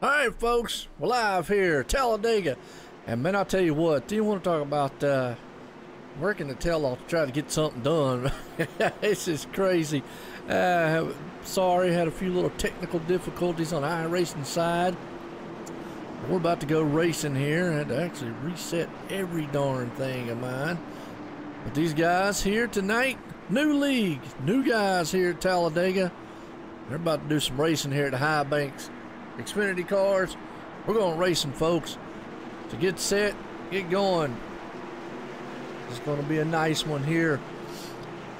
All right, folks, we're live here, Talladega. And man, I'll tell you what, do you want to talk about working the tail off to try to get something done? It's just crazy. Sorry, had a few little technical difficulties on the iRacing side. We're about to go racing here. I had to actually reset every darn thing of mine. But these guys here tonight, new league, new guys here at Talladega. They're about to do some racing here at the High Banks Xfinity cars. We're going racing, folks. So get set, get going. It's going to be a nice one here.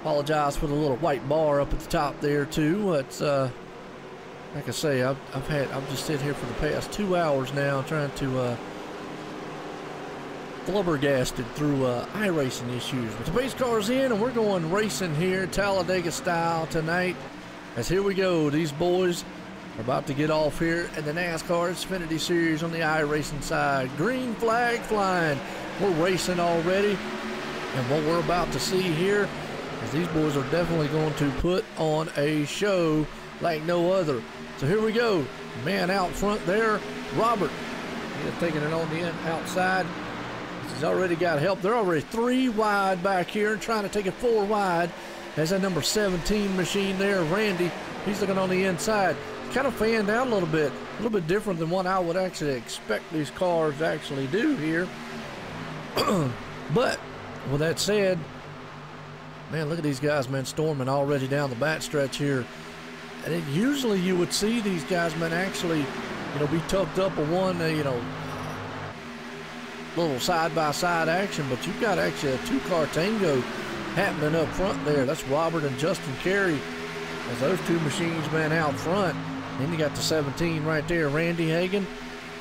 Apologize for the little white bar up at the top there too. It's like I say, I've just sitting here for the past 2 hours now trying to flubbergasted through iRacing issues. But the base car's in and we're going racing here Talladega style tonight. As here we go, these boys are about to get off here in the NASCAR Xfinity Series on the iRacing side. Green flag flying. We're racing already. And what we're about to see here is these boys are definitely going to put on a show like no other. So here we go. Man out front there, Robert. He's taking it on the outside. He's already got help. They're already 3 wide back here and trying to take it 4 wide. There's that number 17 machine there, Randy. He's looking on the inside. Kind of fanned out a little bit different than what I would actually expect these cars to actually do here. But with that said, man, look at these guys, man, storming already down the back stretch here. And usually you would see these guys, man, actually, be tucked up on one, little side-by-side action. But you've got actually a 2-car tango happening up front there. That's Robert and Justin Carey as those 2 machines, man, out front. Then you got the 17 right there, Randy Hagan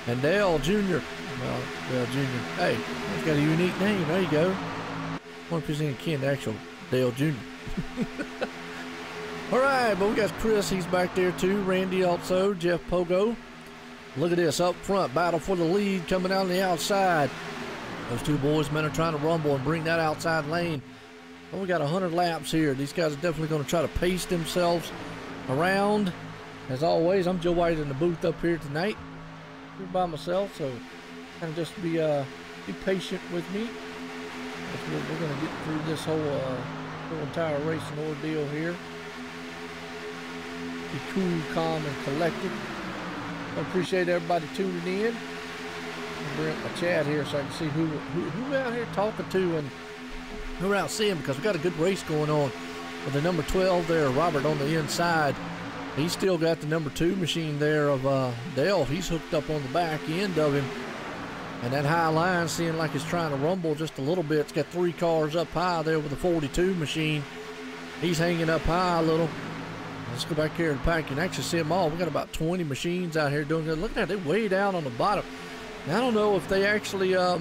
and Dale Jr. Well, Dale Jr. Hey, he's got a unique name. There you go. I wonder if he's any kin to actual Dale Jr. All right, but we got Chris. He's back there too. Randy also. Jeff Pogo. Look at this up front. Battle for the lead coming out on the outside. Those 2 boys, man, are trying to rumble and bring that outside lane. Well, we got 100 laps here. These guys are definitely going to try to pace themselves around. As always, I'm Joe White in the booth up here tonight. Here by myself, so kind of just be patient with me. We're going to get through this whole entire racing ordeal here. Be cool, calm, and collected. I appreciate everybody tuning in. I'll bring up my chat here so I can see who we're out here talking to and who we're out seeing, because we got a good race going on with the number 12 there, Robert, on the inside. He's still got the number 2 machine there of Dale. He's hooked up on the back end of him. And that high line seeing like it's trying to rumble just a little bit. It's got 3 cars up high there with the 42 machine. He's hanging up high a little. Let's go back here to the pack. You can actually see them all. We got about 20 machines out here doing good. Look at that, they're way down on the bottom. Now, I don't know if they actually, if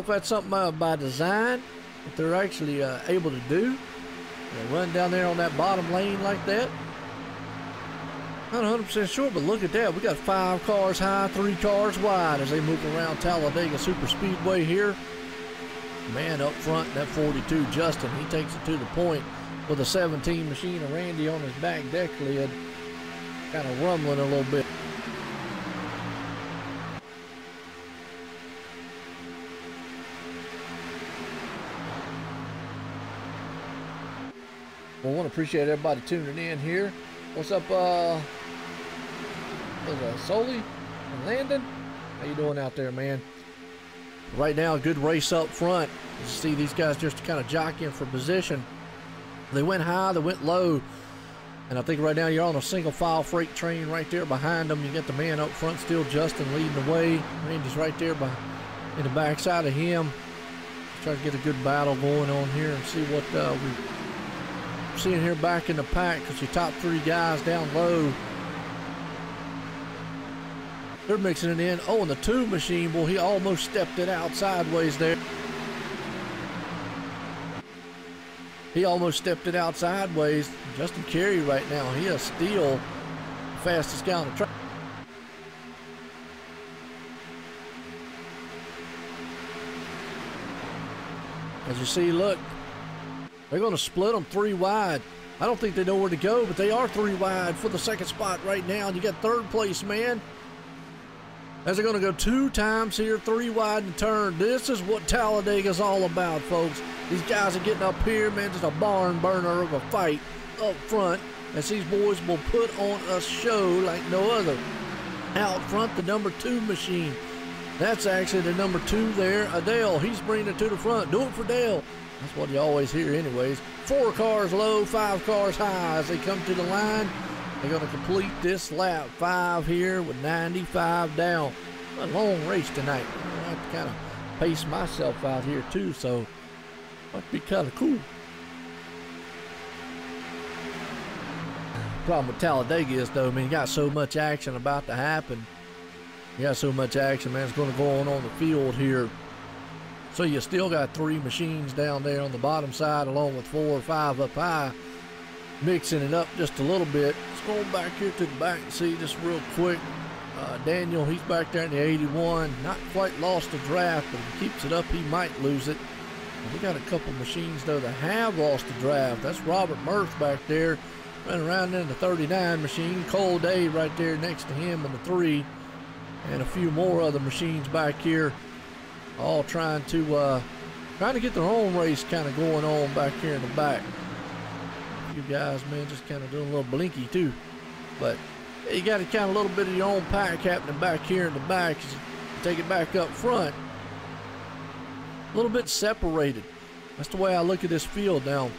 that's something by design, if they're actually able to do. Run down there on that bottom lane like that. Not 100% sure, but look at that. We got 5 cars high, 3 cars wide as they move around Talladega Super Speedway here. Man up front, that 42, Justin, he takes it to the point with a 17 machine of Randy on his back deck lid, kind of rumbling a little bit. Well, I want to appreciate everybody tuning in here. What's up, Soli and Landon? How you doing out there, man? Right now, a good race up front. You see these guys just kind of jockeying for position. They went high, they went low. And I think right now you're on a single file freight train right there behind them. You got the man up front still, Justin, leading the way. Randy's right there in the backside of him. Try to get a good battle going on here and see what we're seeing here back in the pack, because your top 3 guys down low, they're mixing it in. Oh, and the 2 machine, boy, he almost stepped it out sideways there. He almost stepped it out sideways. Justin Carey right now, he is still the fastest guy on the track. As you see, look, they're going to split them 3 wide. I don't think they know where to go, but they are 3 wide for the second spot right now. And you got third place, man. As they're going to go 2 times here, 3 wide and turn. This is what Talladega's all about, folks. These guys are getting up here, man, just a barn burner of a fight up front. As these boys will put on a show like no other. Out front, the number 2 machine. That's actually the number 2 there, Adele. He's bringing it to the front. Do it for Dale. That's what you always hear anyways. 4 cars low, 5 cars high as they come to the line. They're going to complete this lap 5 here with 95 down. A long race tonight. I have to kind of pace myself out here too, so it might be kind of cool. Problem with Talladega is though, I mean, you got so much action about to happen. You got so much action, man, it's going to go on the field here. So you still got 3 machines down there on the bottom side, along with 4 or 5 up high, mixing it up just a little bit. Let's go back here to the back and see just real quick. Daniel, he's back there in the 81. Not quite lost the draft, but if he keeps it up, he might lose it. And we got a couple machines, though, that have lost the draft. That's Robert Murph back there, running around in the 39 machine. Cole Day right there next to him in the 3. And a few more other machines back here, all trying to get their own race kind of going on back here in the back. A few guys, man, just kind of doing a little blinky too. But you got to kind of a little bit of your own pack happening back here in the back. As you take it back up front, a little bit separated. That's the way I look at this field now.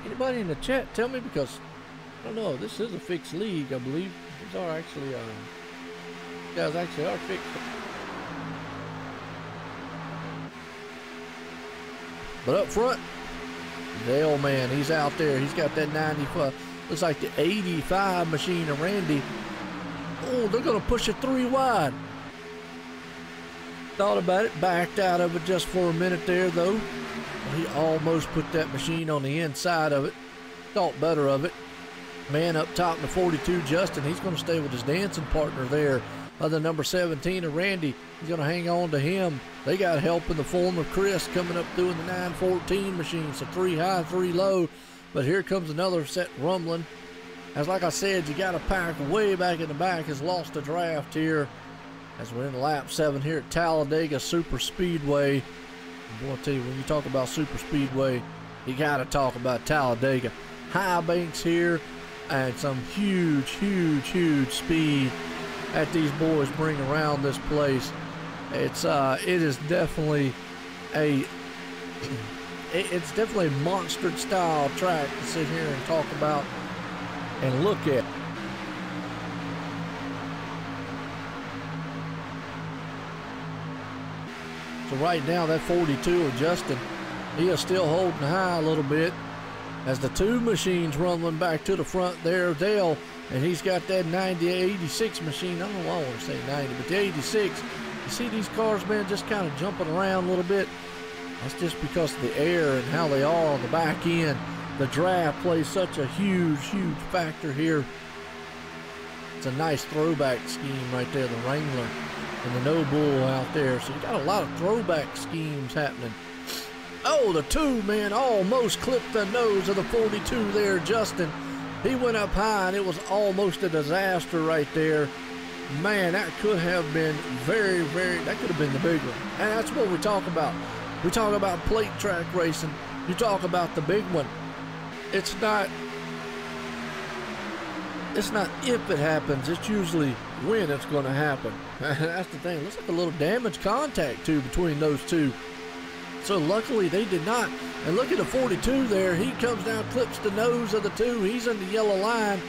Anybody in the chat tell me, because I don't know, this is a fixed league, I believe. These are actually guys actually are fixed. But up front, Dale, man, he's out there. He's got that 95, looks like the 85 machine of Randy. Oh, they're going to push it 3 wide. Thought about it, backed out of it just for a minute there, though. He almost put that machine on the inside of it. Thought better of it. Man up top in the 42, Justin, he's going to stay with his dancing partner there. The number 17 of Randy, he's going to hang on to him. They got help in the form of Chris coming up doing the 914 machine. So 3 high, 3 low. But here comes another set rumbling. As like I said, you got a pack way back in the back has lost the draft here. As we're in lap 7 here at Talladega Super Speedway. I'm going to tell you, when you talk about Super Speedway, you got to talk about Talladega. High banks here and some huge, huge, huge speed that these boys bring around this place. It is definitely a monster style track to sit here and talk about and look at. So right now that 42 of Justin, he is still holding high a little bit as the 2 machines rumbling back to the front there. Dale, and he's got that 86 machine. I don't know why I want to say 90, but the 86. You see these cars, man, just kind of jumping around a little bit. That's just because of the air and how they are on the back end. The draft plays such a huge, huge factor here. It's a nice throwback scheme right there, the Wrangler and the No Bull out there. So you got a lot of throwback schemes happening. Oh, the 2, man, almost clipped the nose of the 42 there, Justin. He went up high, and it was almost a disaster right there. Man, that could have been that could have been the big one. And that's what we talk about. We talk about plate track racing. You talk about the big one. It's not if it happens, it's usually when it's going to happen. That's the thing. Looks like a little damage contact, too, between those 2. So luckily they did not. And look at the 42 there. He comes down, clips the nose of the 2. He's in the yellow line.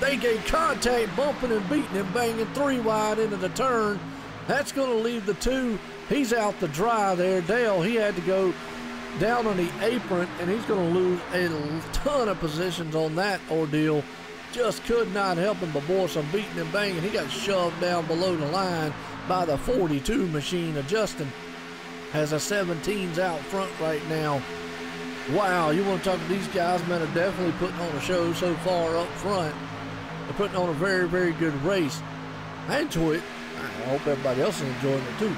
They gave contact, bumping and beating and banging 3 wide into the turn. That's going to leave the 2. He's out to dry there. Dale, he had to go down on the apron, and he's going to lose a ton of positions on that ordeal. Just could not help him, but boy, some beating and banging. He got shoved down below the line by the 42 machine of Justin. Has a 17s out front right now. Wow, you want to talk to these guys, man, are definitely putting on a show so far up front. They're putting on a very, very good race. I enjoy it. I hope everybody else is enjoying it too.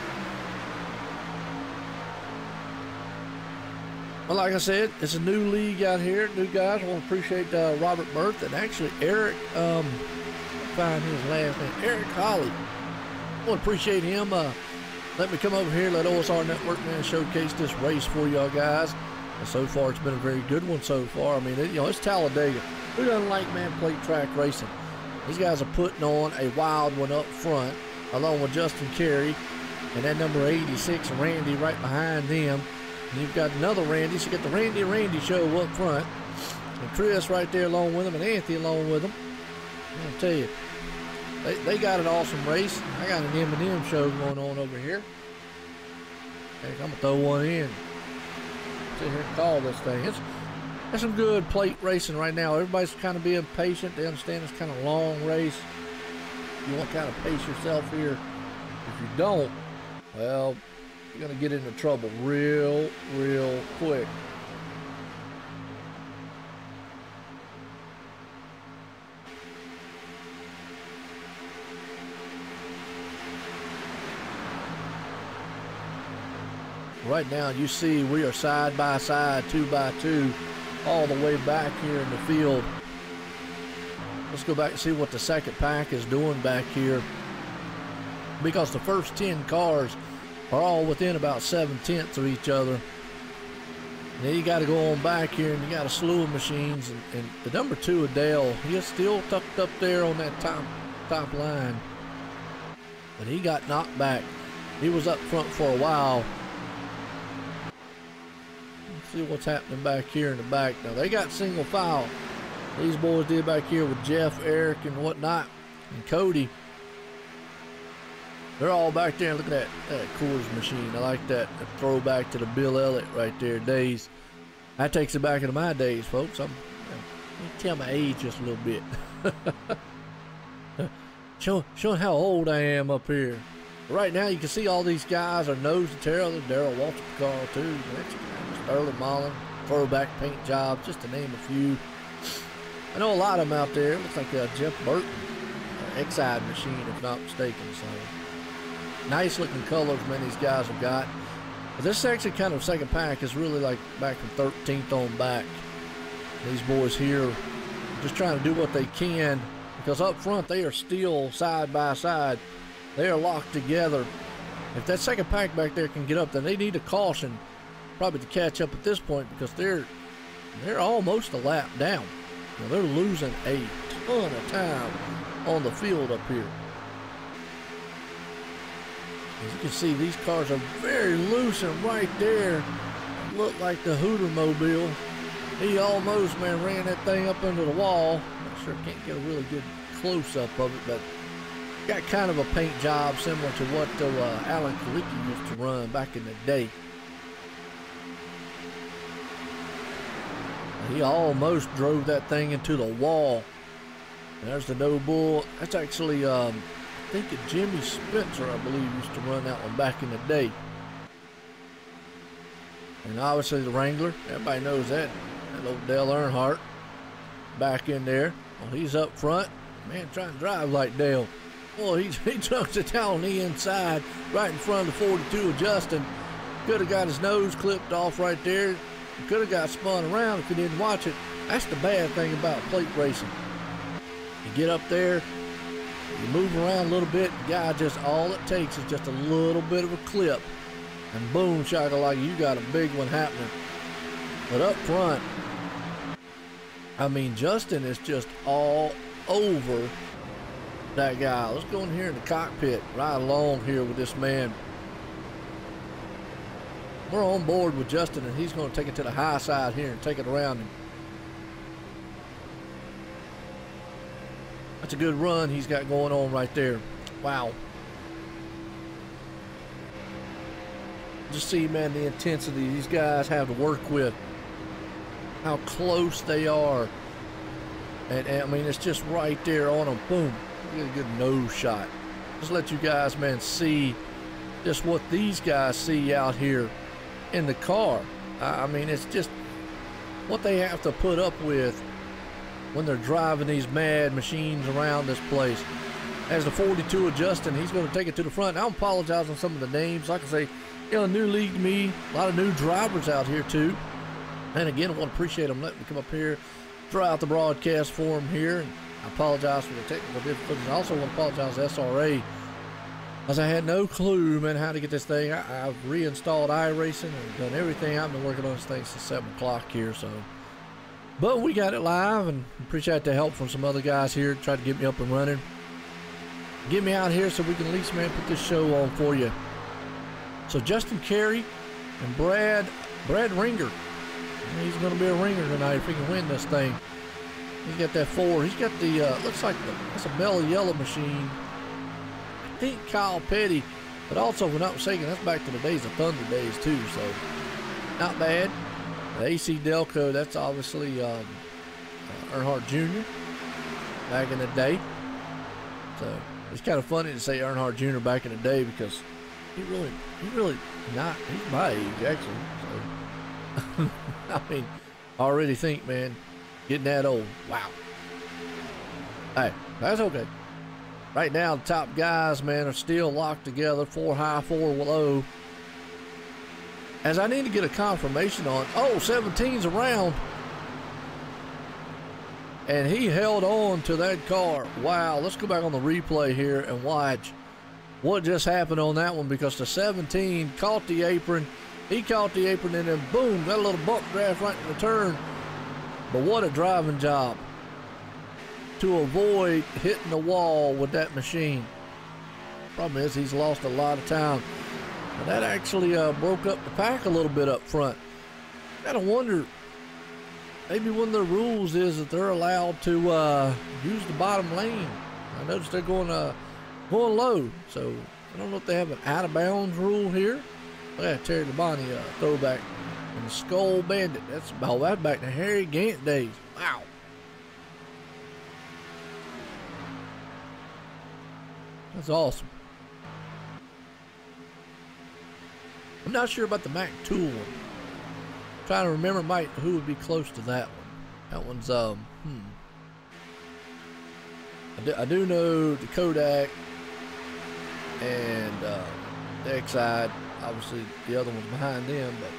Well, like I said, it's a new league out here. New guys. I want to appreciate Robert Berth and actually Eric, find his last name, Eric Holly. I want to appreciate him. Let me come over here, let OSR Network, man, showcase this race for y'all guys. And so far, it's been a very good one so far. I mean, it's Talladega. Who doesn't like, man, plate track racing? These guys are putting on a wild one up front, along with Justin Carey and that number 86, Randy, right behind them. And you've got another Randy, so you got the Randy show up front. And Chris right there along with him, and Anthony along with him. I'll tell you, they got an awesome race. I got an M&M show going on over here. Heck, I'm going to throw one in. Sit here and call this thing. It's some good plate racing right now. Everybody's kind of being patient. They understand it's kind of a long race. You want to kind of pace yourself here. If you don't, well, you're going to get into trouble real quick. Right now, you see we are side by side, 2 by 2, all the way back here in the field. Let's go back and see what the second pack is doing back here, because the first 10 cars are all within about 7/10 of each other. And then you got to go on back here, and you got a slew of machines. And the number 2, Adele, he is still tucked up there on that top line, but he got knocked back. He was up front for a while. See what's happening back here in the back. Now they got single file. These boys did back here with Jeff, Eric, and whatnot, and Cody. They're all back there. Look at that Coors machine. I like that. A throwback to the Bill Elliott right there days. That takes it back into my days, folks. Let me tell my age just a little bit. Showing how old I am up here. Right now, you can see all these guys are nose to tail. There's Darrell Walter car too. Early Mullen, throwback paint job, just to name a few. I know a lot of them out there. It looks like Jeff Burton, X-Side machine, if not mistaken. So nice looking colors, man, these guys have got. But this section, kind of second pack, is really like back from 13th on back. These boys here just trying to do what they can, because up front they are still side by side. They are locked together. If that second pack back there can get up, then they need a caution probably to catch up at this point, because they're almost a lap down. Now, they're losing a ton of time on the field up here. As you can see, these cars are very loose, and right there look like the Hooter Mobile. He almost, man, ran that thing up under the wall. Not sure, can't get a really good close-up of it, but got kind of a paint job similar to what Alan Kalicki used to run back in the day. He almost drove that thing into the wall. And there's the No Bull. That's actually, I think Jimmy Spencer, I believe, used to run that one back in the day. And obviously the Wrangler, everybody knows that. That little Dale Earnhardt back in there. Well, he's up front. Man, trying to drive like Dale. Well, he chucks it down on the inside, right in front of the 42 of Justin. Could have got his nose clipped off right there. Could have got spun around if he didn't watch it. That's the bad thing about plate racing. You get up there, you move around a little bit, the guy just, all it takes is just a little bit of a clip, and boom, shakalaka, you got a big one happening. But up front, I mean, Justin is just all over that guy. Let's go in here in the cockpit, ride along here with this man. We're on board with Justin, and he's going to take it to the high side here and take it around him. That's a good run he's got going on right there. Wow. Just see, man, the intensity these guys have to work with. How close they are. And I mean, it's just right there on them. Boom. Get a good nose shot. Just let you guys, man, see just what these guys see out here in the car. I mean, it's just what they have to put up with when they're driving these mad machines around this place. As the 42 of Justin, he's going to take it to the front. I apologize on some of the names. Like I say, you know, new league to me, a lot of new drivers out here too. And again, I want to appreciate them letting me come up here throughout the broadcast for them here. And I apologize for the technical difficulties. I also want to apologize to SRA, as I had no clue, man, how to get this thing. I've reinstalled iRacing and done everything. I've been working on this thing since 7 o'clock here, so. But we got it live, and appreciate the help from some other guys here to try to get me up and running. Get me out here so we can at least, man, put this show on for you. So Justin Carey and Brad Ringer. He's going to be a ringer tonight if he can win this thing. He's got that 4. He's got the, looks like that's a Mellow Yellow machine. I think Kyle Petty, but also, if I'm not mistaken, that's back to the days of Thunder days too, so not bad. The AC Delco, that's obviously Earnhardt Jr. back in the day. So it's kind of funny to say Earnhardt Jr. back in the day because he really not, he's my age actually. So I mean, I already think, man, getting that old, wow. Hey, that's okay. Right now, the top guys, man, are still locked together, 4 high, 4 low. As I need to get a confirmation on, 17's around. And he held on to that car. Wow, let's go back on the replay here and watch what just happened on that one, because the 17 caught the apron. He caught the apron and then boom, got a little bump draft right in the turn. But what a driving job to avoid hitting the wall with that machine. Problem is, he's lost a lot of time. And that actually broke up the pack a little bit up front. Gotta wonder, maybe one of the rules is that they're allowed to use the bottom lane. I noticed they're going low, so I don't know if they have an out of bounds rule here. Yeah, Terry Labonte throwback and the Skull Bandit. That's back to Harry Gant days. Wow. That's awesome. I'm not sure about the Mac Tool one. I'm trying to remember, Mike, who would be close to that one. That one's I do know the Kodak and the Exide. Obviously, the other one's behind them, but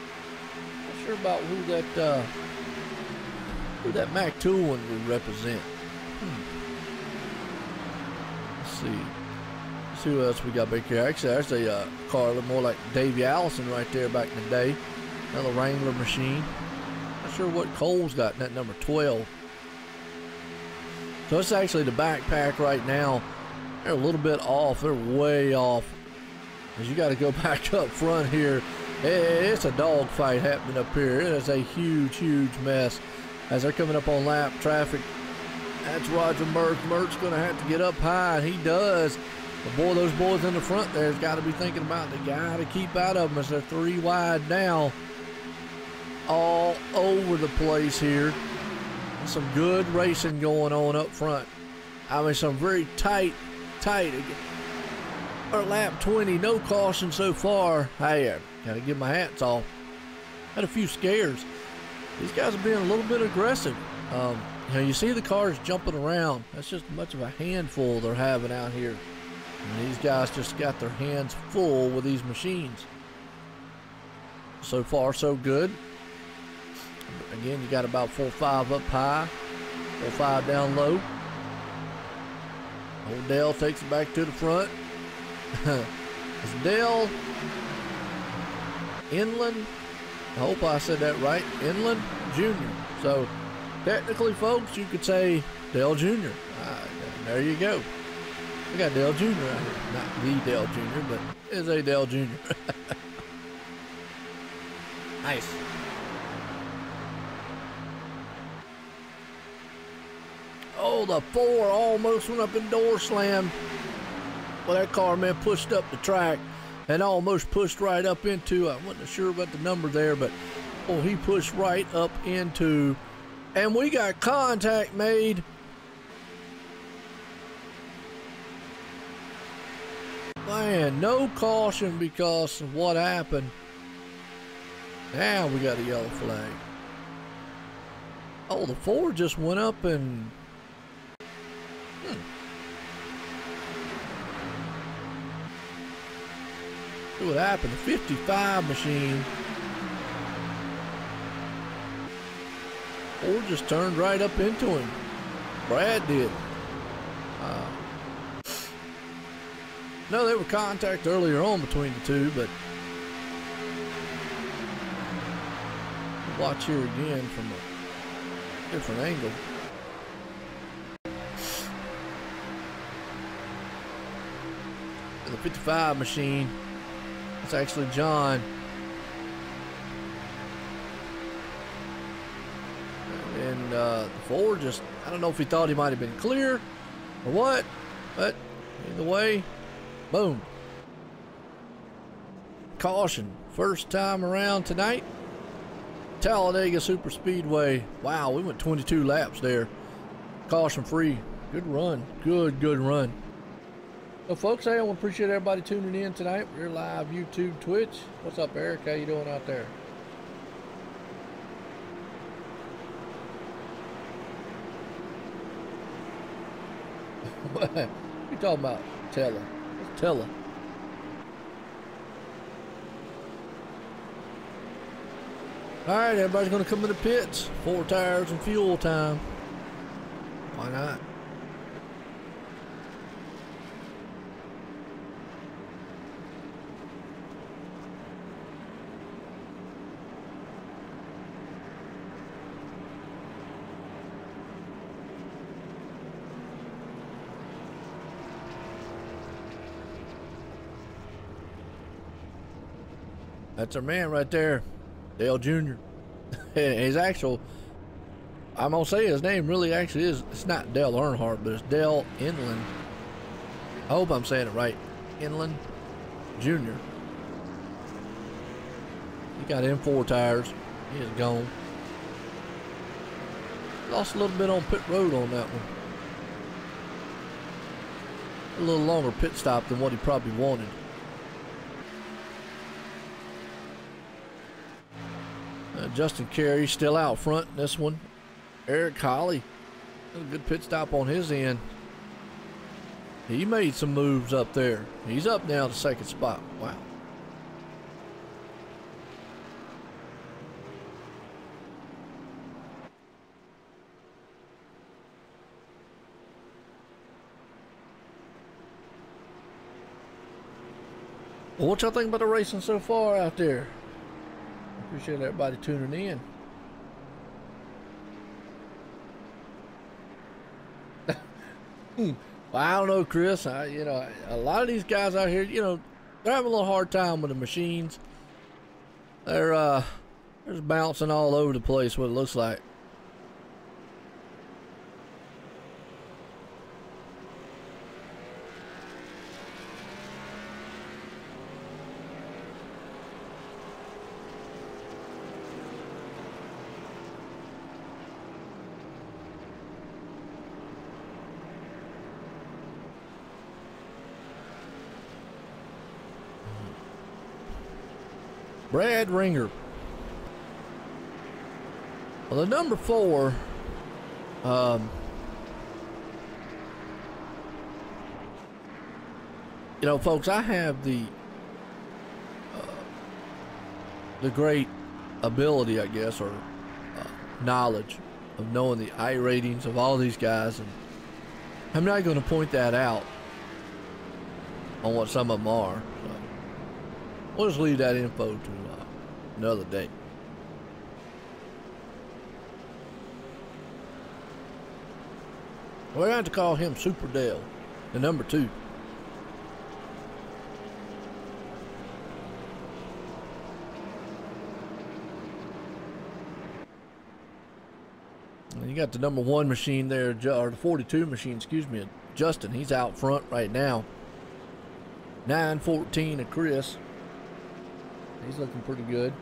I'm not sure about who that Mac Tool one would represent. Let's see. Let's see what else we got back here. Actually, there's a car a little more like Davey Allison right there back in the day. Another Wrangler machine. Not sure what Cole's got in that number 12. So it's actually the backpack right now. They're a little bit off. They're way off. Because you got to go back up front here. It's a dogfight happening up here. It is a huge, huge mess. As they're coming up on lap traffic, that's Roger Merck. Merck's going to have to get up high, and he does. But boy, those boys in the front there has got to be thinking about the guy to keep out of them as they're 3 wide now. All over the place here. Some good racing going on up front. I mean, some very tight. Or lap 20, no caution so far. Hey, gotta give my hats off. Had a few scares. These guys are being a little bit aggressive. You know, you see the cars jumping around. That's just much of a handful they're having out here. And these guys just got their hands full with these machines. So far, so good. Again, you got about 4-5 up high, 4-5 down low. Old Dale takes it back to the front. It's Dale Inland. I hope I said that right. Inland Jr. So technically, folks, you could say Dale Jr. There you go. We got Dale Jr. out here. Not the Dale Jr., but it's a Dale Jr. Nice. Oh, the 4 almost went up and door slammed. Well, that car, man, pushed up the track and almost pushed right up into, I wasn't sure about the number there, but oh, he pushed right up into, and we got contact made. Man, no caution because of what happened. Now we got a yellow flag. Oh, the 4 just went up and see what happened. The 55 machine Ford just turned right up into him. Brad did. No, there was contact earlier on between the two, but watch here again from a different angle. The 55 machine. It's actually John. And the Ford just, I don't know if he thought he might have been clear or what, but either way, boom. Caution, first time around tonight. Talladega Super Speedway. Wow, we went 22 laps there. Caution free. Good run. Good run. So folks, hey, I want to appreciate everybody tuning in tonight. We're live YouTube, Twitch. What's up, Eric? How you doing out there? What you talking about? Tella. What's Tella? All right, everybody's going to come to the pits. 4 tires and fuel time. Why not? That's our man right there, Dale Jr. His actual, I'm gonna say his name really actually is, it's not Dale Earnhardt, but it's Dale Inland. I hope I'm saying it right. Inland Jr. He got M4 tires. He is gone. Lost a little bit on pit road on that one. A little longer pit stop than what he probably wanted. Justin Carey still out front in this one. Eric Holly, a good pit stop on his end. He made some moves up there. He's up now to second spot. Wow. Well, what y'all think about the racing so far out there? Appreciate everybody tuning in. Well, I don't know, Chris. You know, a lot of these guys out here, you know, they're having a little hard time with the machines. They're just bouncing all over the place, what it looks like. Brad Ringer. Well, the number 4, you know, folks, I have the great ability, I guess, or knowledge of knowing the I ratings of all these guys, and I'm not going to point that out on what some of them are. So we'll just leave that info to another day. We're going to call him Super Dale, the number 2. And you got the number 1 machine there, or the 42 machine, excuse me, Justin. He's out front right now. 9:14 of Chris. He's looking pretty good.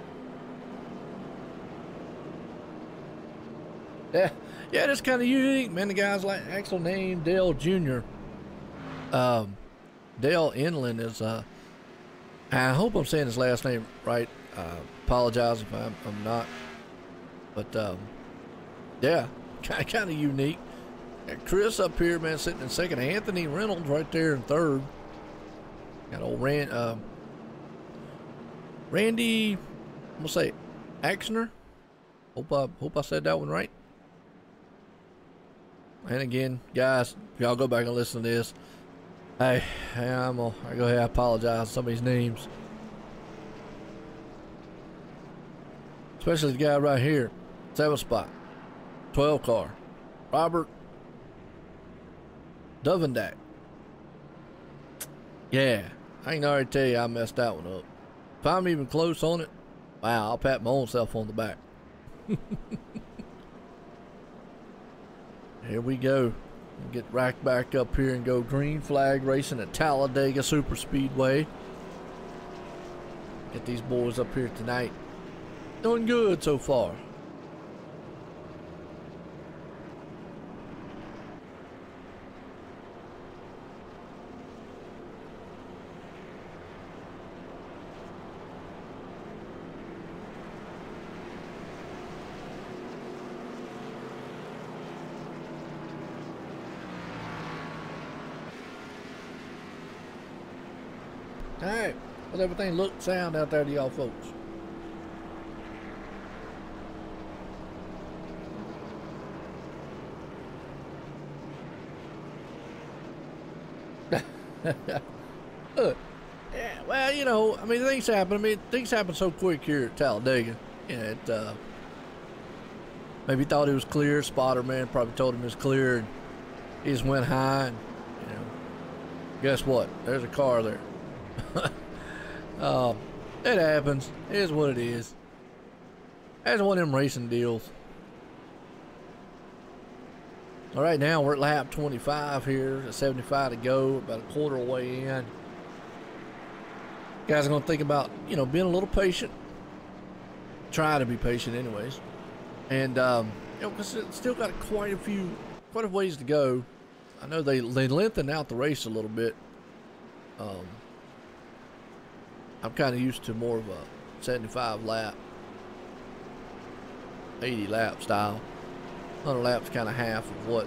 Yeah, it's kind of unique, man. The guy's like actual name Dale Jr. Dale Inland is. I hope I'm saying his last name right. Apologize if I'm not. But yeah, kind of unique. Got Chris up here, man, sitting in second. Anthony Reynolds right there in third. Got old Randy, I'm gonna say Axner. Hope I said that one right. And again, guys, if y'all go back and listen to this, hey, I go ahead and apologize for some of these names. Especially the guy right here, 7 spot, 12 car, Robert Dovendak. Yeah, I can already tell you I messed that one up. If I'm even close on it, wow, I'll pat my own self on the back. Here we go. We'll get racked back up here and go green flag racing at Talladega Super Speedway. Get these boys up here tonight. Doing good so far. Alright, how's everything look, sound out there to y'all folks? Look, yeah, well, you know, I mean, things happen. I mean, things happen so quick here at Talladega. Yeah, maybe thought it was clear. Spotter man probably told him it was clear, and he just went high, and, you know, guess what? There's a car there. It happens. It is what it is. That's one of them racing deals. All right, now we're at lap 25 here. 75 to go, about a quarter way in. Guys are going to think about, you know, being a little patient. Try to be patient anyways. And, you know, because it's still got quite a ways to go. I know they lengthened out the race a little bit. I'm kind of used to more of a 75 lap, 80 lap style. 100 laps kind of half of what,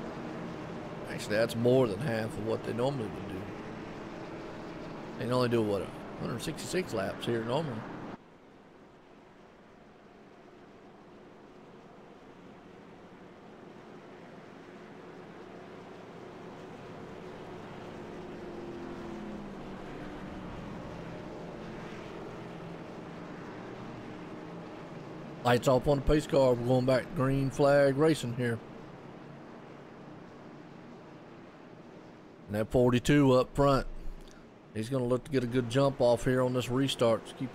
actually that's more than half of what they normally would do. They only do what, 166 laps here normally. Lights off on the pace car. We're going back to green flag racing here. And that 42 up front, he's going to look to get a good jump off here on this restart. So keep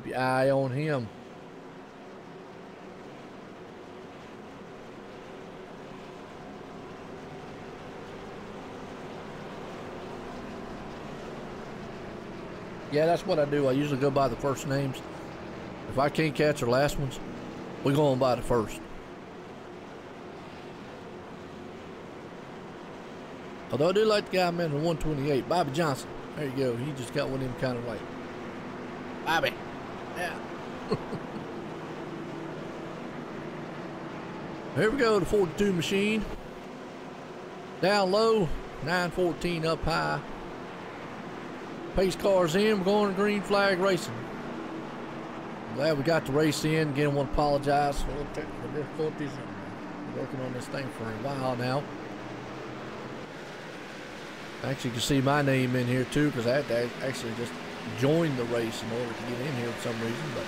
your eye on him. Yeah, that's what I do. I usually go by the first names. If I can't catch the last ones, we're going by the first. Although I do like the guy man in the 128, Bobby Johnson. There you go. He just got one of them kind of like, Bobby. Yeah. Here we go, the 42 machine. Down low, 914 up high. Pace cars in, we're going to green flag racing. Glad we got the race in. Again, I want to apologize for the technical difficulties. I'm working on this thing for a while now. Actually, you can see my name in here too, because I had to actually just join the race in order to get in here for some reason. But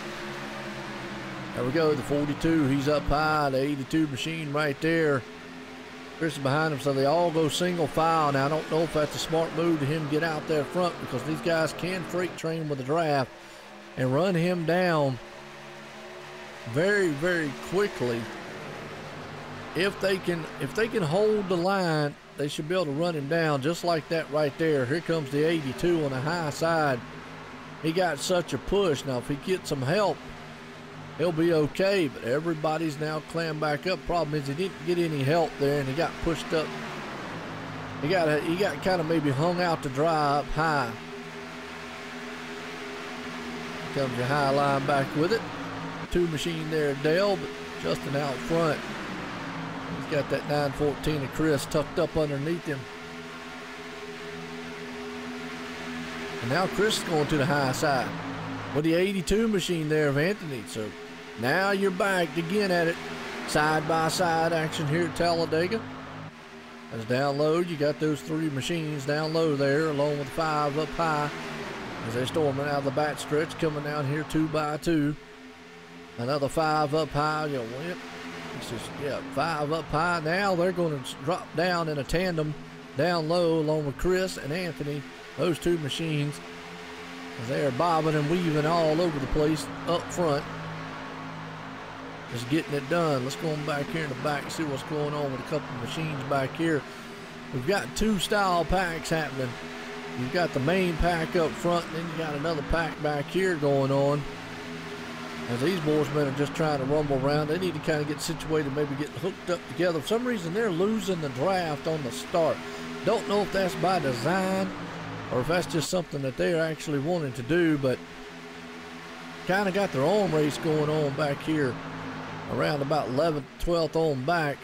there we go, the 42. He's up high. The 82 machine right there. Chris is behind him, so they all go single file. Now, I don't know if that's a smart move to him to get out there front, because these guys can freight train with the draft and run him down very, very quickly. If they can hold the line, they should be able to run him down just like that right there. Here comes the 82 on the high side. He got such a push. Now, if he gets some help, he'll be okay, but everybody's now climbing back up. Problem is he didn't get any help there, and he got pushed up. He got kind of maybe hung out to dry up high. Comes your high line back with it. Two machine there, Dale, but Justin out front. He's got that 914 of Chris tucked up underneath him. And now Chris is going to the high side with the 82 machine there of Anthony. So now you're back again at it. Side by side action here at Talladega. As down low, you got those 3 machines down low there, along with 5 up high. As they're storming out of the back stretch, coming down here 2 by 2. Another 5 up high. You know, it's just, yeah, 5 up high. Now they're going to drop down in a tandem down low, along with Chris and Anthony. Those 2 machines, as they are bobbing and weaving all over the place up front. Just getting it done. Let's go on back here in the back and see what's going on with a couple of machines back here. We've got 2 style packs happening. You've got the main pack up front, and then you got another pack back here going on. As these boys men are just trying to rumble around, they need to kind of get situated, maybe get hooked up together. For some reason, they're losing the draft on the start. Don't know if that's by design or if that's just something that they're actually wanting to do, but kind of got their own race going on back here around about 11th, 12th on back.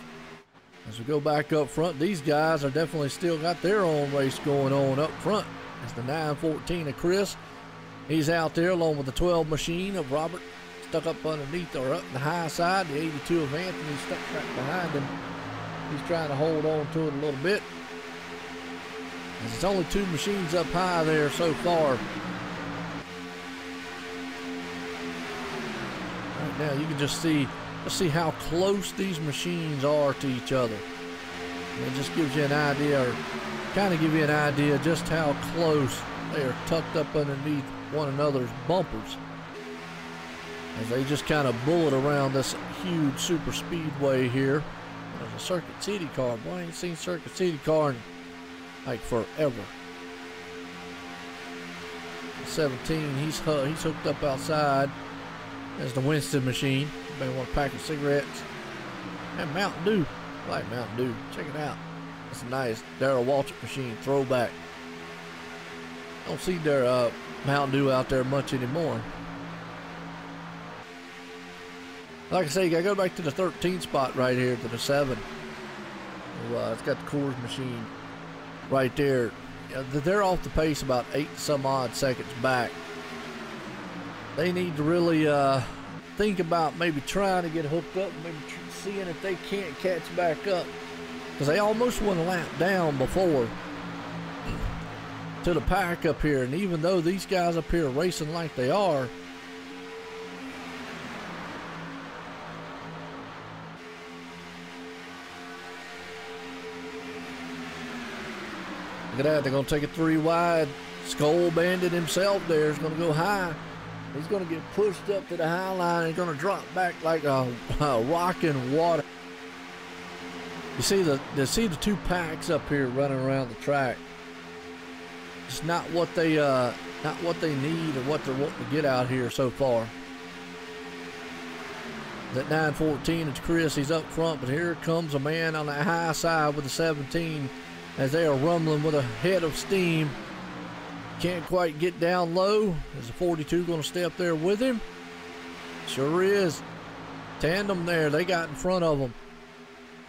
As we go back up front, these guys are definitely still got their own race going on up front. It's the 914 of Chris. He's out there along with the 12 machine of Robert, stuck up underneath or up the high side. The 82 of Anthony stuck right behind him. He's trying to hold on to it a little bit. As it's only 2 machines up high there so far. Right now you can just see, let's see how close these machines are to each other. And it just gives you an idea, or kind of give you an idea just how close they are tucked up underneath one another's bumpers. As they just kind of bullet around this huge super speedway here. There's a Circuit City car. Boy, I ain't seen Circuit City car in like forever. 17, he's hooked up outside. There's the Winston machine. Anybody want a pack of cigarettes? And Mountain Dew. I like Mountain Dew. Check it out. That's a nice Darrell Waltrip machine throwback. Don't see their Mountain Dew out there much anymore. Like I say, you gotta go back to the 13 spot right here to the 7. It's got the Coors machine right there. They're off the pace about 8 some odd seconds back. They need to really think about maybe trying to get hooked up, maybe seeing if they can't catch back up, because they almost went a lap down before to the pack up here. And even though these guys up here are racing like they are, look at that, they're going to take it 3 wide. Skull Bandit himself there is going to go high. He's going to get pushed up to the high line and going to drop back like a rock in water. You see the 2 packs up here running around the track. It's not what they need or what they're wanting to get out here so far. That 914 is Chris. He's up front, but here comes a man on the high side with the 17 as they are rumbling with a head of steam. Can't quite get down low. Is the 42 going to stay up there with him? Sure is. Tandem there. They got in front of them.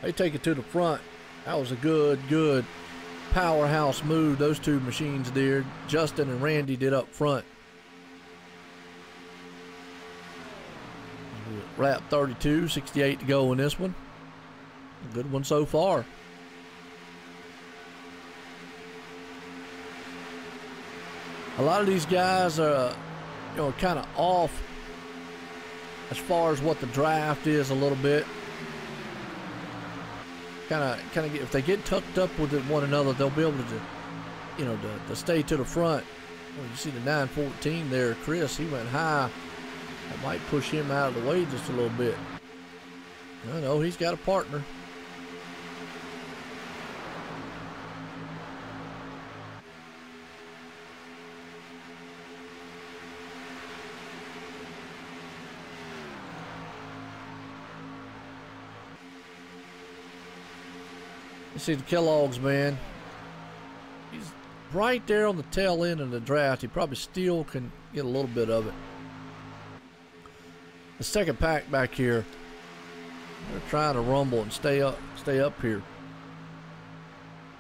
They take it to the front. That was a good powerhouse move those 2 machines did. Justin and Randy did up front. Lap 32, 68 to go in this one. A good one so far. A lot of these guys are, kind of off as far as what the draft is a little bit. Kind of get, if they get tucked up with one another, they'll be able to, to stay to the front. Well, you see the 914 there, Chris. He went high. That might push him out of the way just a little bit. I know he's got a partner. You see the Kellogg's man. He's right there on the tail end of the draft. He probably still can get a little bit of it. The second pack back here, they're trying to rumble and stay up here.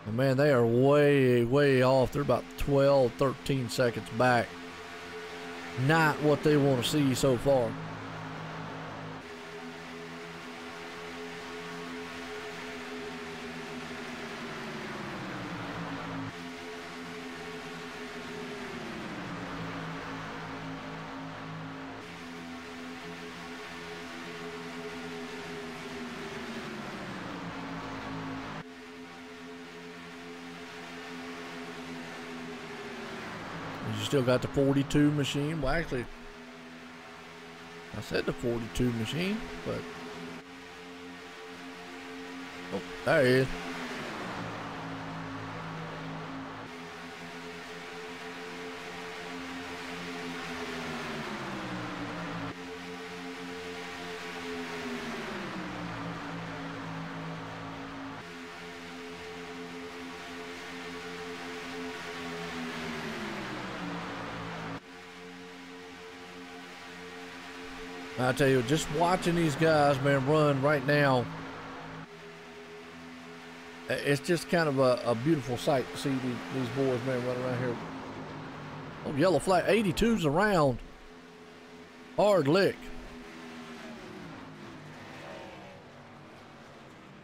And man, they are way off. They're about 12, 13 seconds back. Not what they want to see so far. you still got the 42 machine. Well, actually, I said the 42 machine, but oh, there he is. I tell you, just watching these guys, man, run right now, it's just kind of a beautiful sight to see these boys, man, running around here. Oh, yellow flag, 82's around. Hard lick.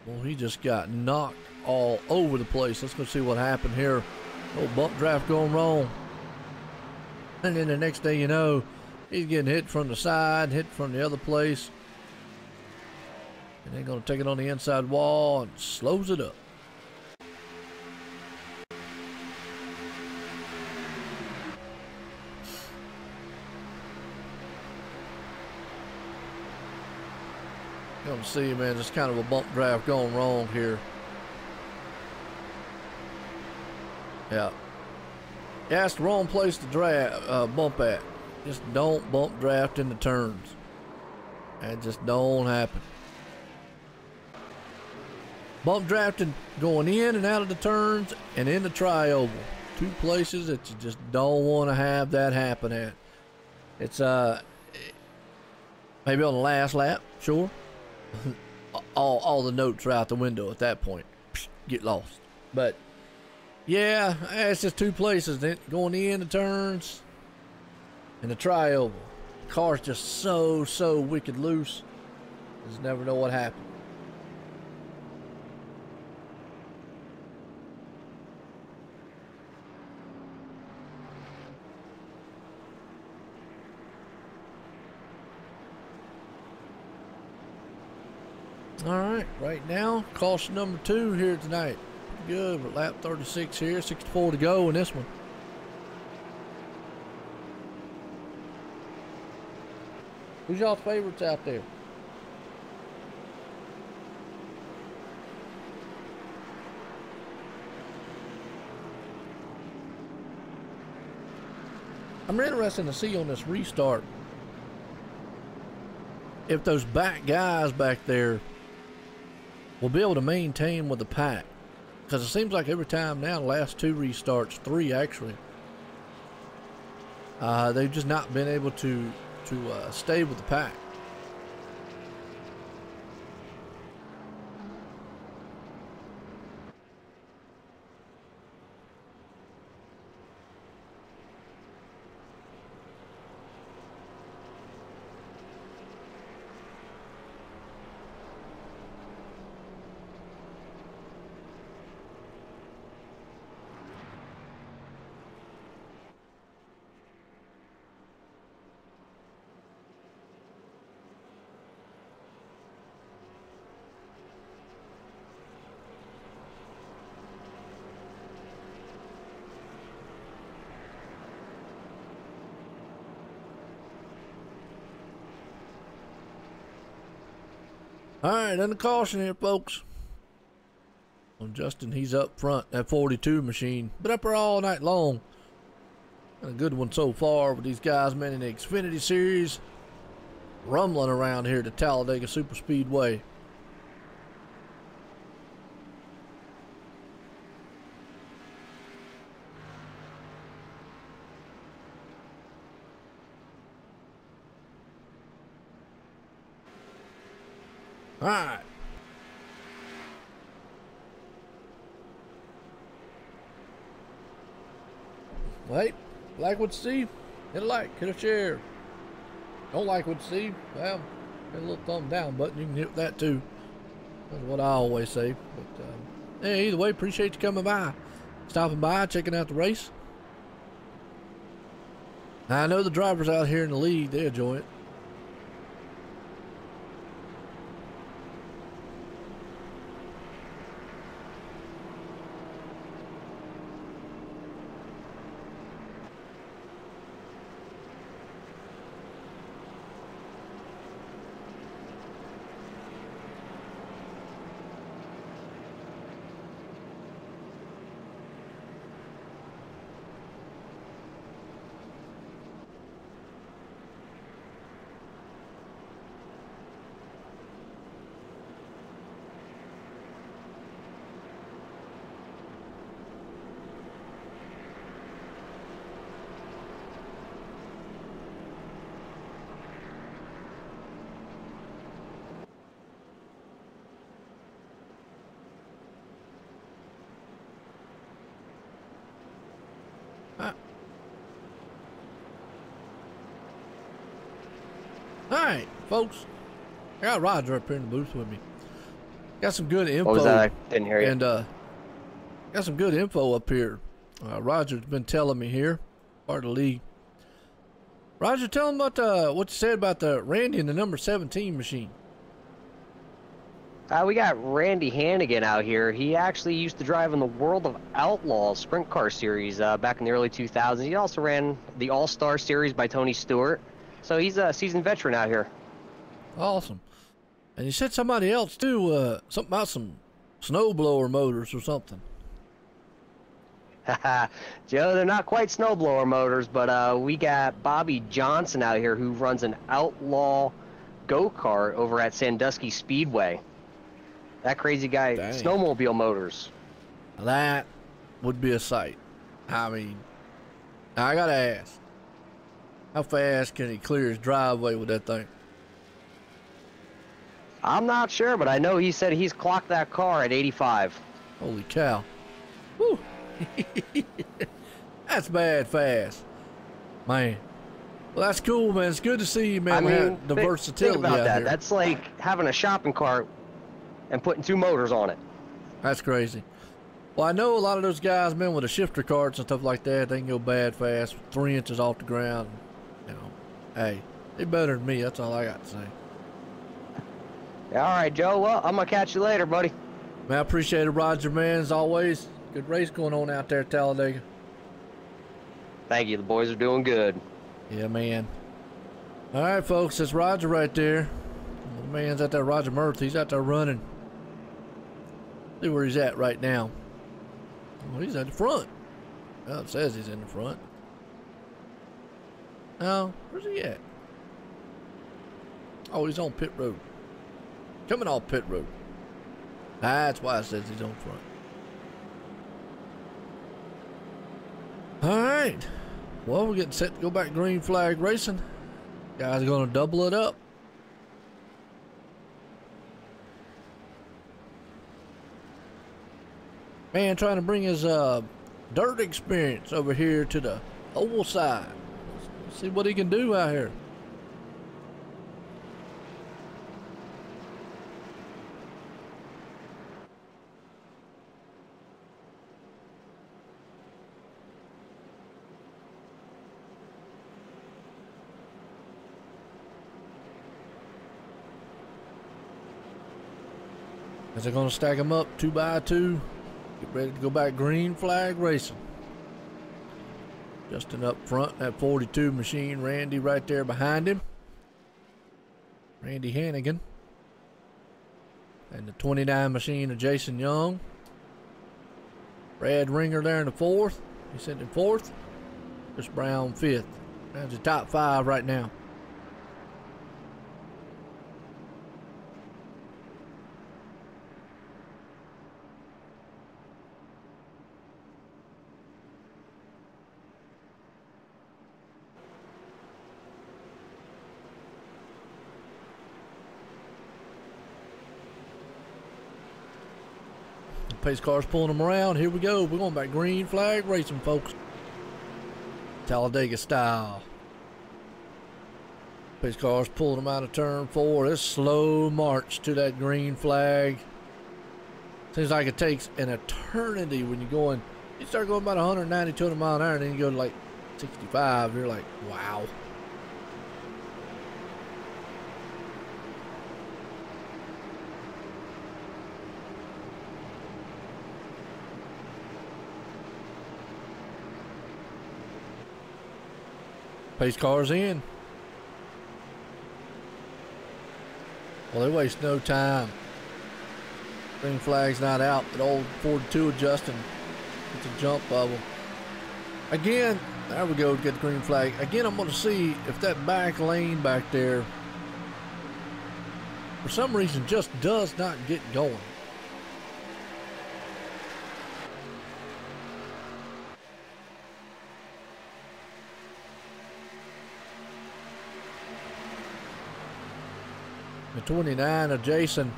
Well, he just got knocked all over the place. Let's go see what happened here. Oh, bump draft going wrong. And then the next thing you know, he's getting hit from the side, hit from the other place. And they're going to take it on the inside wall and slows it up. You're going to see, man, just kind of a bump draft going wrong here. Yeah. Yeah, it's the wrong place to bump at. Just don't bump draft in the turns. That just don't happen. Bump drafting going in and out of the turns and in the tri-oval. Two places that you just don't want to have that happen at. It's maybe on the last lap, sure. all the notes are out the window at that point. Get lost. But yeah, it's just two places going in the turns. And the tri-oval. The car's just so wicked loose. You just never know what happened. Alright, right now, caution number 2 here tonight. Good, we're lap 36 here, 64 to go in this one. Who's y'all's favorites out there? I'm interested to see on this restart if those back guys back there will be able to maintain with the pack. Because it seems like every time now, the last 2 restarts, 3 actually, they've just not been able to stay with the pack. Alright, and the caution here, folks. Well, Justin, he's up front, that 42 machine. Been up there all night long. And a good one so far with these guys, man, in the Xfinity Series. Rumbling around here at the Talladega Super Speedway. All right. Wait, like what you see? Hit a like, hit a share. Don't like what you see? Well, hit a little thumb down button. You can hit that too. That's what I always say. But hey, either way, appreciate you coming by, stopping by, checking out the race. Now, I know the drivers out here in the lead, they enjoy it. All right, folks. I got Roger up here in the booth with me. Got some good info. What was that? I didn't hear you. And got some good info up here. Roger's been telling me here, part of the league. Roger, tell him about what you said about the Randy and the number 17 machine. We got Randy Hannigan out here. He actually used to drive in the World of Outlaws Sprint Car Series back in the early 2000s. He also ran the All-Star Series by Tony Stewart. So he's a seasoned veteran out here. Awesome. And you said somebody else too, something about some snowblower motors or something. Joe, they're not quite snowblower motors, but we got Bobby Johnson out here who runs an Outlaw go-kart over at Sandusky Speedway. That crazy guy, Dang. snowmobile motors. That would be a sight. I mean, I gotta ask, how fast can he clear his driveway with that thing? I'm not sure, but I know he said he's clocked that car at 85. Holy cow. Woo. That's bad fast. Man. Well, that's cool, man. It's good to see you, man. I mean, the versatility think about out that. here. That's like having a shopping cart and putting 2 motors on it. That's crazy. Well, I know a lot of those guys, man, with the shifter carts and stuff like that, they can go bad fast, 3 inches off the ground. You know, hey, they're better than me. That's all I got to say. All right, Joe. Well, I'm going to catch you later, buddy. Man, I appreciate it, Roger, man, as always. Good race going on out there at Talladega. Thank you. The boys are doing good. Yeah, man. All right, folks, that's Roger right there. The man's out there, Roger Murphy. He's out there running. See where he's at right now. Well, he's at the front. Well, it says he's in the front. Now, where's he at? Oh, he's on pit road. Coming off pit road. That's why it says he's on front. All right. Well, we're getting set to go back green flag racing. Guys are going to double it up. Man trying to bring his dirt experience over here to the oval side. Let's see what he can do out here. As they're going to stack them up 2 by 2. Get ready to go back green flag racing. Justin up front, that 42 machine. Randy right there behind him. Randy Hannigan. And the 29 machine of Jason Young. Brad Ringer there in the 4th. He's sitting in 4th. Chris Brown 5th. That's the top 5 right now. Pace cars pulling them around. Here we go. We're going back green flag racing, folks. Talladega style. Pace cars pulling them out of turn 4. It's slow march to that green flag. Seems like it takes an eternity when you're going. You start going about 190, 200 mile an hour, and then you go to like 65. You're like, wow. Pace cars in. Well, they waste no time. Green flag's not out. That old 42 adjusting. It's a jump bubble. Again, there we go. Get the green flag. Again, I'm going to see if that back lane back there, for some reason, just does not get going. The 29 of Jason,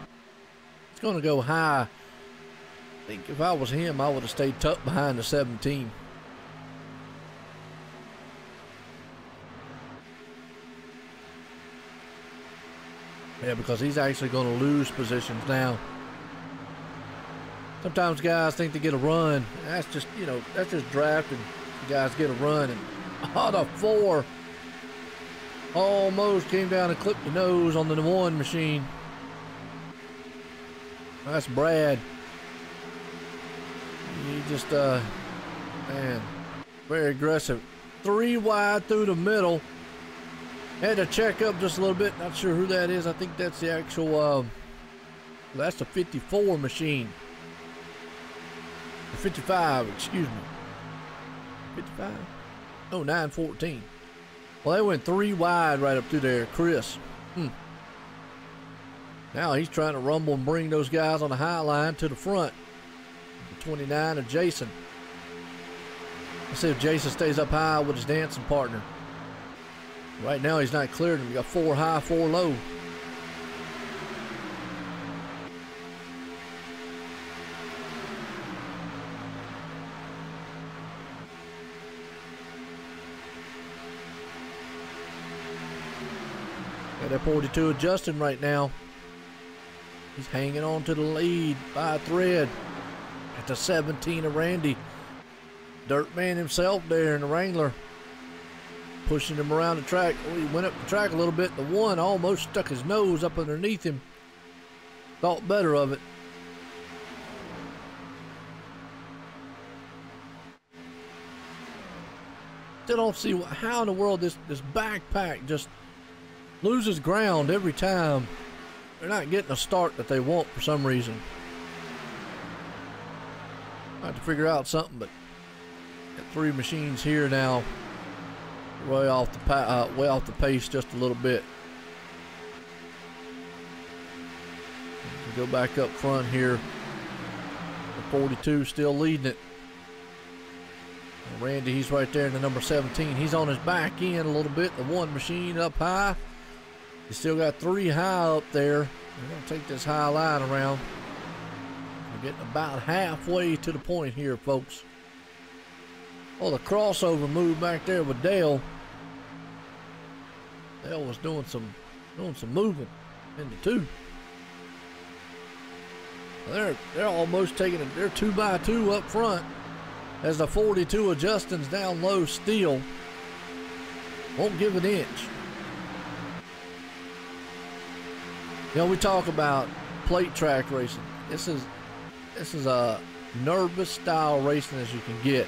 it's going to go high. I think if I was him, I would have stayed tucked behind the 17. Yeah, because he's actually going to lose positions now. Sometimes guys think they get a run. That's just, you know, that's just drafting. Guys get a run, and the 4 almost came down and clipped the nose on the 1 machine. That's Brad. He just, man, very aggressive. 3 wide through the middle. Had to check up just a little bit. Not sure who that is. I think that's the actual, that's the 54 machine. The 55, excuse me. 55? Oh, 914. Well, they went 3 wide right up through there. Chris. Now he's trying to rumble and bring those guys on the high line to the front. The 29 of Jason. Let's see if Jason stays up high with his dancing partner. Right now he's not cleared him. You got 4 high, 4 low. Got that 42 adjusting right now. He's hanging on to the lead by a thread. At the 17 of Randy. Dirt man himself there in the Wrangler. Pushing him around the track. Oh, he went up the track a little bit. The 1 almost stuck his nose up underneath him. Thought better of it. Still don't see how in the world this backpack just loses ground every time. They're not getting a start that they want for some reason. I have to figure out something, but got 3 machines here now. Way off the pace just a little bit. Go back up front here. The 42 still leading it. Randy, he's right there in the number 17. He's on his back end a little bit. The 1 machine up high. He's still got 3 high up there. We're going to take this high line around. We're getting about halfway to the point here, folks. Oh, the crossover move back there with Dale. Dale was doing some moving in the 2. They're almost taking it. They're 2 by 2 up front. As the 42 of Justin's down low still. Won't give an inch. You know, we talk about plate track racing. This is a nervous style racing as you can get.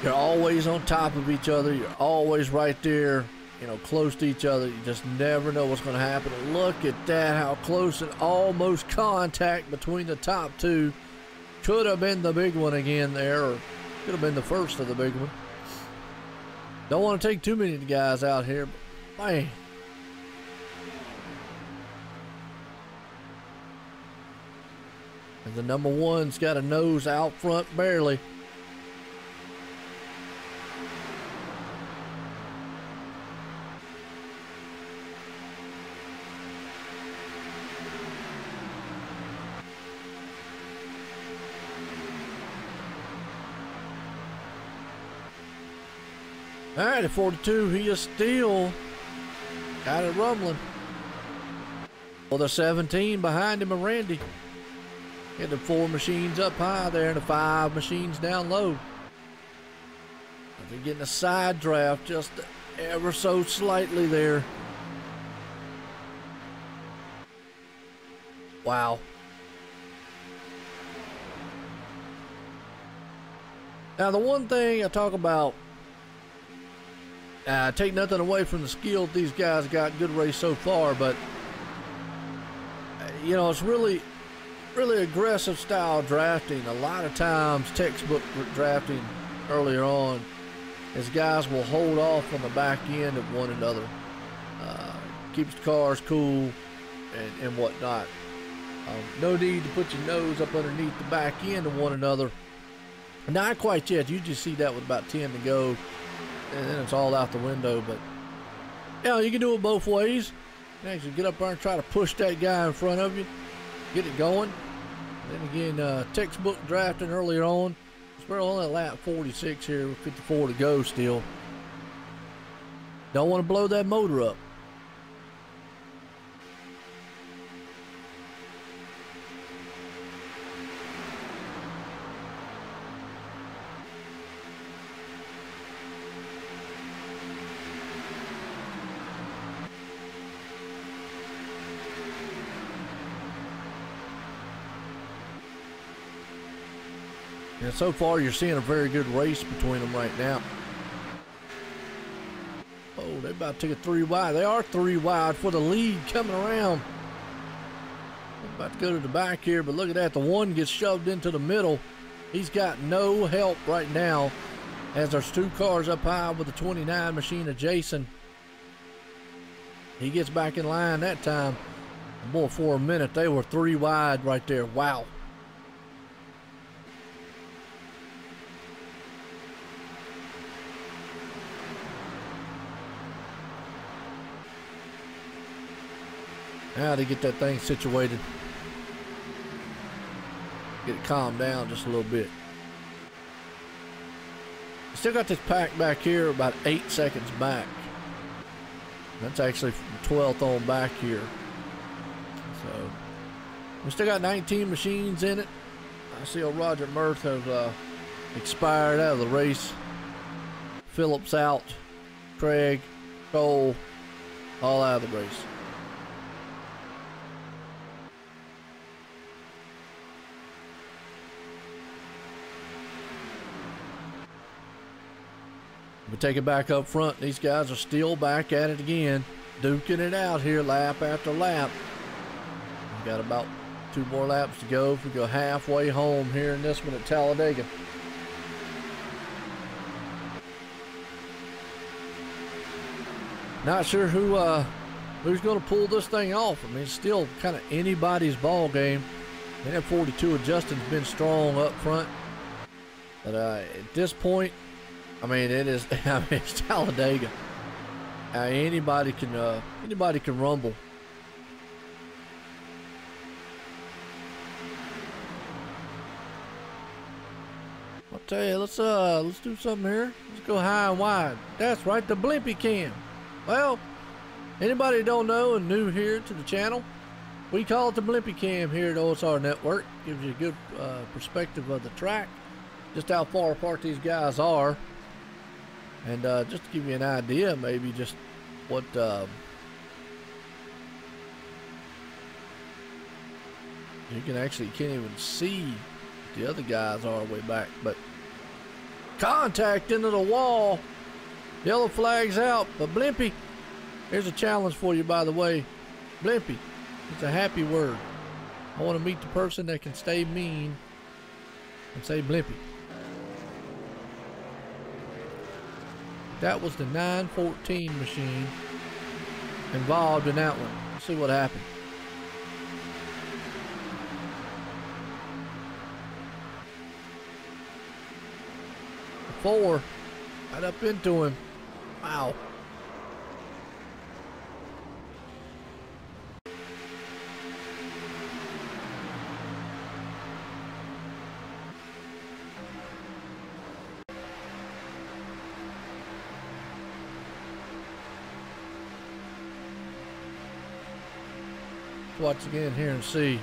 You're always on top of each other. You're always right there, you know, close to each other. You just never know what's going to happen. And look at that, how close and almost contact between the top 2. Could have been the big one again there, or could have been the first of the big one. Don't want to take too many guys out here, but man. And the number 1's got a nose out front barely. All right, at 42, he is still got it rumbling. Well, the 17 behind him of Randy. Get the 4 machines up high there and the 5 machines down low. They're getting a side draft just ever so slightly there. Wow. Now, the one thing I talk about, take nothing away from the skill these guys got. Good race so far, but you know, it's really aggressive style drafting. A lot of times textbook drafting earlier on, as guys will hold off on the back end of one another, keeps the cars cool and whatnot. No need to put your nose up underneath the back end of one another. Not quite yet. You just see that with about 10 to go, and then it's all out the window. But you know, you can do it both ways. You can actually get up there and try to push that guy in front of you, get it going. Then again, textbook drafting earlier on. We're only at lap 46 here with 54 to go still. Don't want to blow that motor up. And so far, you're seeing a very good race between them right now. Oh, they about to take it 3 wide. They are 3 wide for the lead coming around. They're about to go to the back here, but look at that. The one gets shoved into the middle. He's got no help right now as there's 2 cars up high with the 29 machine of Jason. He gets back in line that time. Boy, for a minute, they were 3 wide right there. Wow. Now to get that thing situated. Get it calmed down just a little bit. Still got this pack back here about 8 seconds back. That's actually from 12th on back here. So we still got 19 machines in it. I see old Roger Mirth has expired out of the race. Phillips out. Craig, Cole, all out of the race. We take it back up front. These guys are still back at it again, duking it out here lap after lap. We got about 2 more laps to go if we go halfway home here in this one at Talladega. Not sure who's going to pull this thing off. I mean, it's still kind of anybody's ball game. And that 42 of Justin's been strong up front, but at this point, I mean, it is. I mean, it's Talladega. Anybody can rumble. I'll tell you, let's do something here. Let's go high and wide. That's right, the blimpy cam. Well, anybody that don't know and new here to the channel, we call it the blimpy cam here at OSR Network. Gives you a good perspective of the track, just how far apart these guys are. And just to give you an idea, maybe just what you can't even see the other guys are way back, but contact into the wall, yellow flags out. But blimpy, here's a challenge for you, by the way. Blimpy, it's a happy word. I want to meet the person that can stay mean and say blimpy. That was the 914 machine involved in that one. Let's see what happened. The 4 right up into him. Wow. Watch again here and see.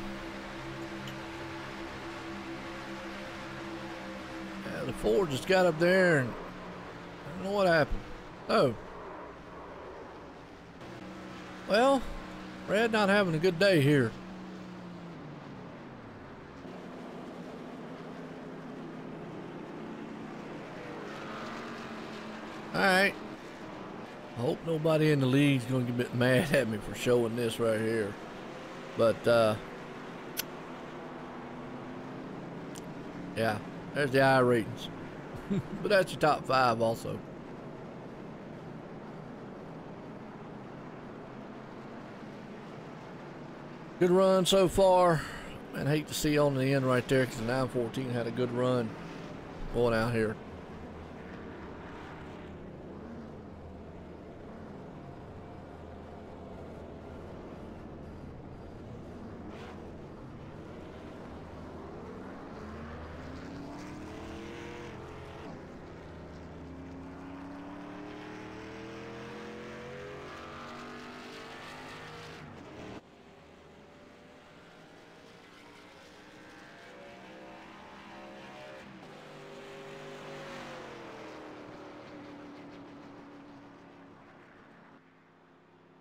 Yeah, the 4 just got up there and I don't know what happened. Oh. Well, Brad not having a good day here. Alright. I hope nobody in the league's gonna get a bit mad at me for showing this right here. But, yeah, there's the I ratings. But that's your top 5 also. Good run so far. Man, I hate to see on the end right there because the 914 had a good run going out here.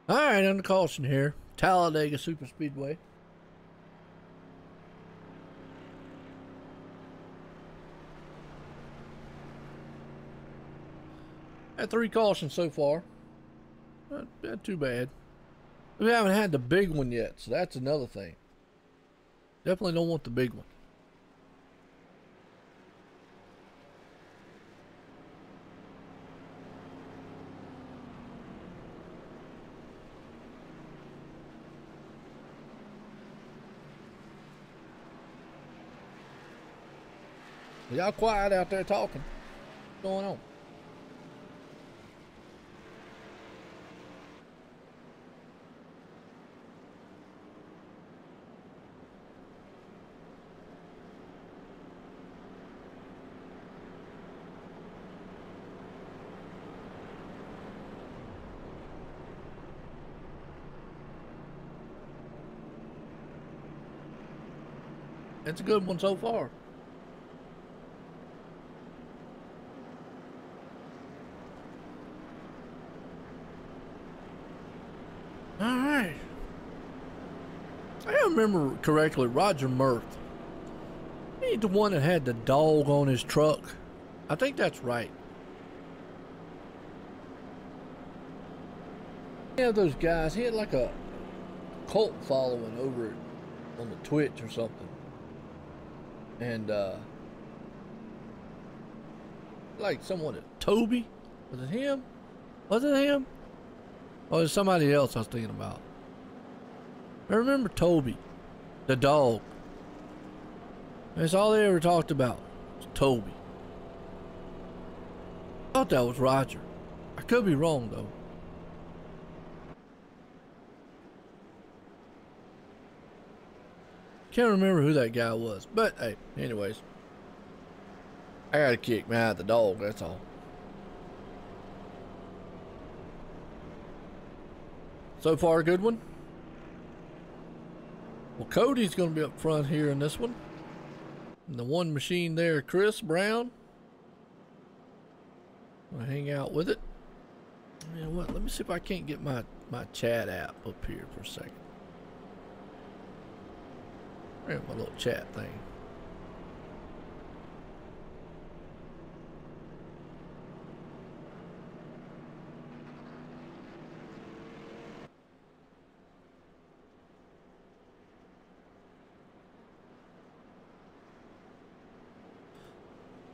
All right, under caution here, Talladega Super Speedway. Had 3 cautions so far. Not too bad. We haven't had the big one yet, so that's another thing. Definitely don't want the big one. Y'all quiet out there talking. What's going on? It's a good one so far. All right. I remember correctly, Roger Mirth. He's the one that had the dog on his truck. I think that's right. Yeah, those guys. He had like a cult following over on the Twitch or something. And like someone, Toby, was it him? Was it him? Or was it somebody else I was thinking about? I remember Toby, the dog. That's all they ever talked about, was Toby. I thought that was Roger. I could be wrong though. Can't remember who that guy was, but hey, anyways. I gotta kick me out of the dog, that's all. So far, a good one. Well, Cody's gonna be up front here in this one. And the one machine there, Chris Brown. I'll hang out with it. You know what? Let me see if I can't get my chat app up here for a second. There's my little chat thing.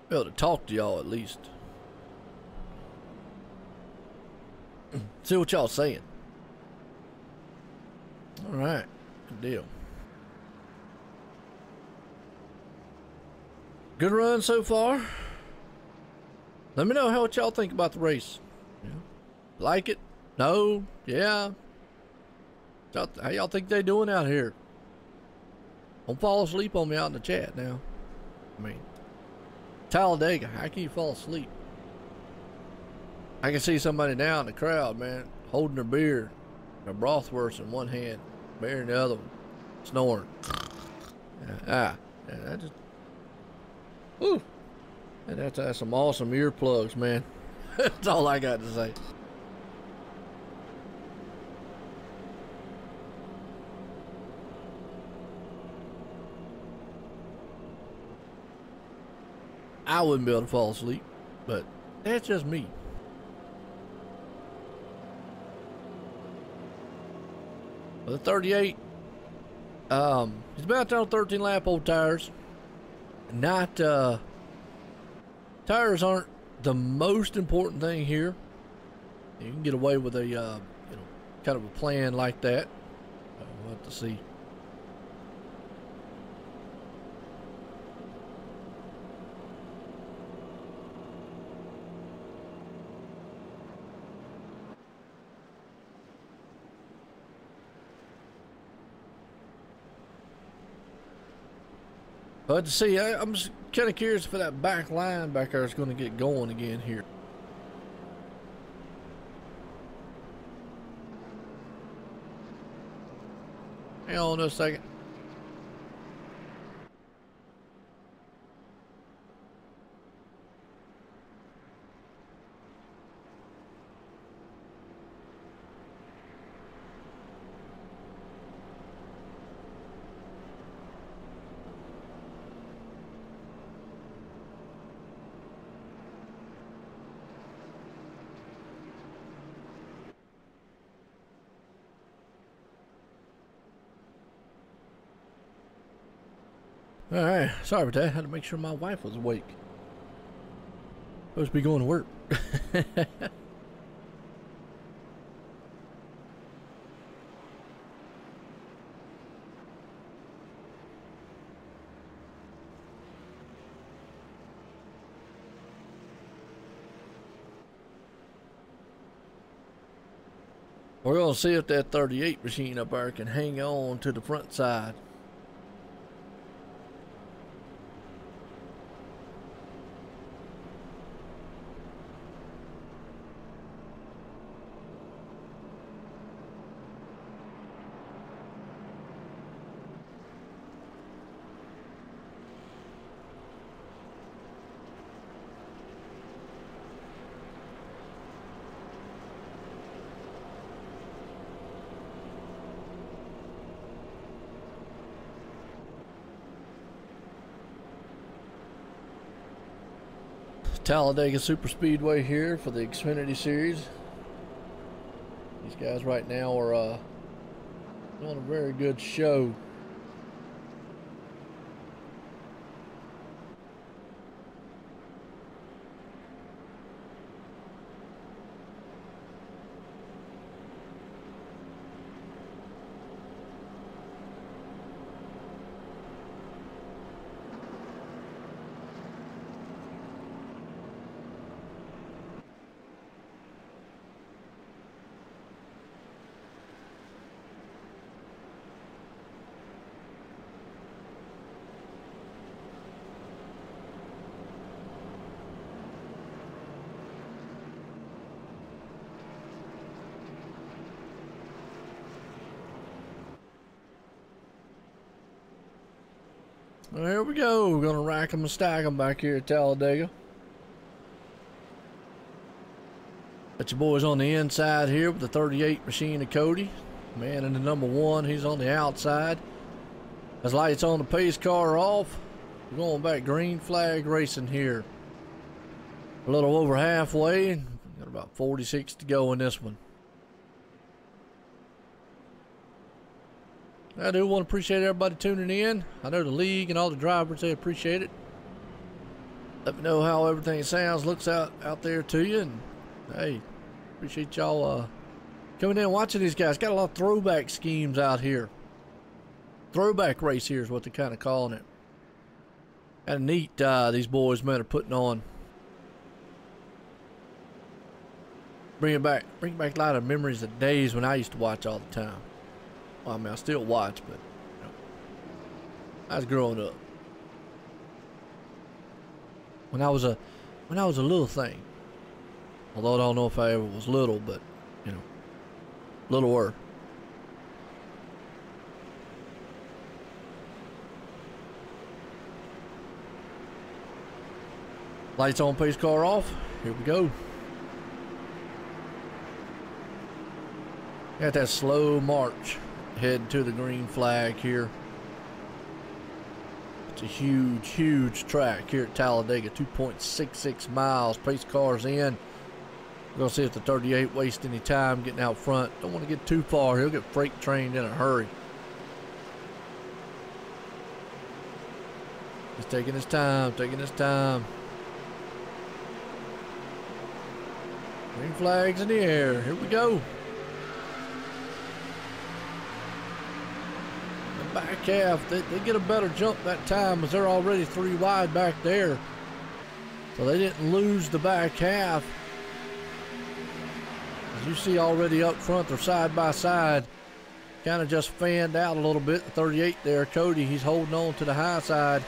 Be able to talk to y'all at least. See what y'all saying. All right, good deal. Good run so far. Let me know how what y'all think about the race. Yeah. Like it? No? Yeah? How y'all think they doing out here? Don't fall asleep on me out in the chat now. I mean, Talladega, how can you fall asleep? I can see somebody down in the crowd, man, holding their beer, their brothwurst in one hand, beer in the other one, snoring. Yeah, I just, whew. And that's some awesome earplugs, man. That's all I got to say. I wouldn't be able to fall asleep, but that's just me. The 38, he's about there on 13 lap old tires. Not, tires aren't the most important thing here. You can get away with a, you know, kind of a plan like that. We'll have to see. But to see, I'm just kind of curious if that back line back there is going to get going again here. Hang on a second. All right, sorry about that. I had to make sure my wife was awake. Supposed to be going to work. We're going to see if that 38 machine up there can hang on to the front side. Talladega Super Speedway here for the Xfinity Series. These guys right now are doing a very good show. Well, here we go. We're going to rack them and stack them back here at Talladega. Got your boys on the inside here with the 38 machine of Cody. Man in the number 1, he's on the outside. As lights on the pace car are off, we're going back green flag racing here. A little over halfway. Got about 46 to go in this one. I do want to appreciate everybody tuning in. I know the league and all the drivers, they appreciate it. Let me know how everything sounds, looks out there to you. And hey, appreciate y'all coming in and watching these guys. Got a lot of throwback schemes out here. Throwback race here is what they're kind of calling it. Kind of neat, these boys, man, are putting on. Bring back a lot of memories of days when I used to watch all the time. Well, I mean, I still watch, but you know, I was growing up. When I was a little thing. Although I don't know if I ever was little, but you know, littler. Lights on, pace car off. Here we go. Got that slow march heading to the green flag here. It's a huge, huge track here at Talladega. 2.66 miles. Pace car's in. We're going to see if the 38 wastes any time getting out front. Don't want to get too far. He'll get freight trained in a hurry. He's taking his time, taking his time. Green flag's in the air. Here we go. Back half, they get a better jump that time as they're already 3 wide back there. So they didn't lose the back half. As you see already up front, they're side by side. Kind of just fanned out a little bit. The 38 there, Cody, he's holding on to the high side.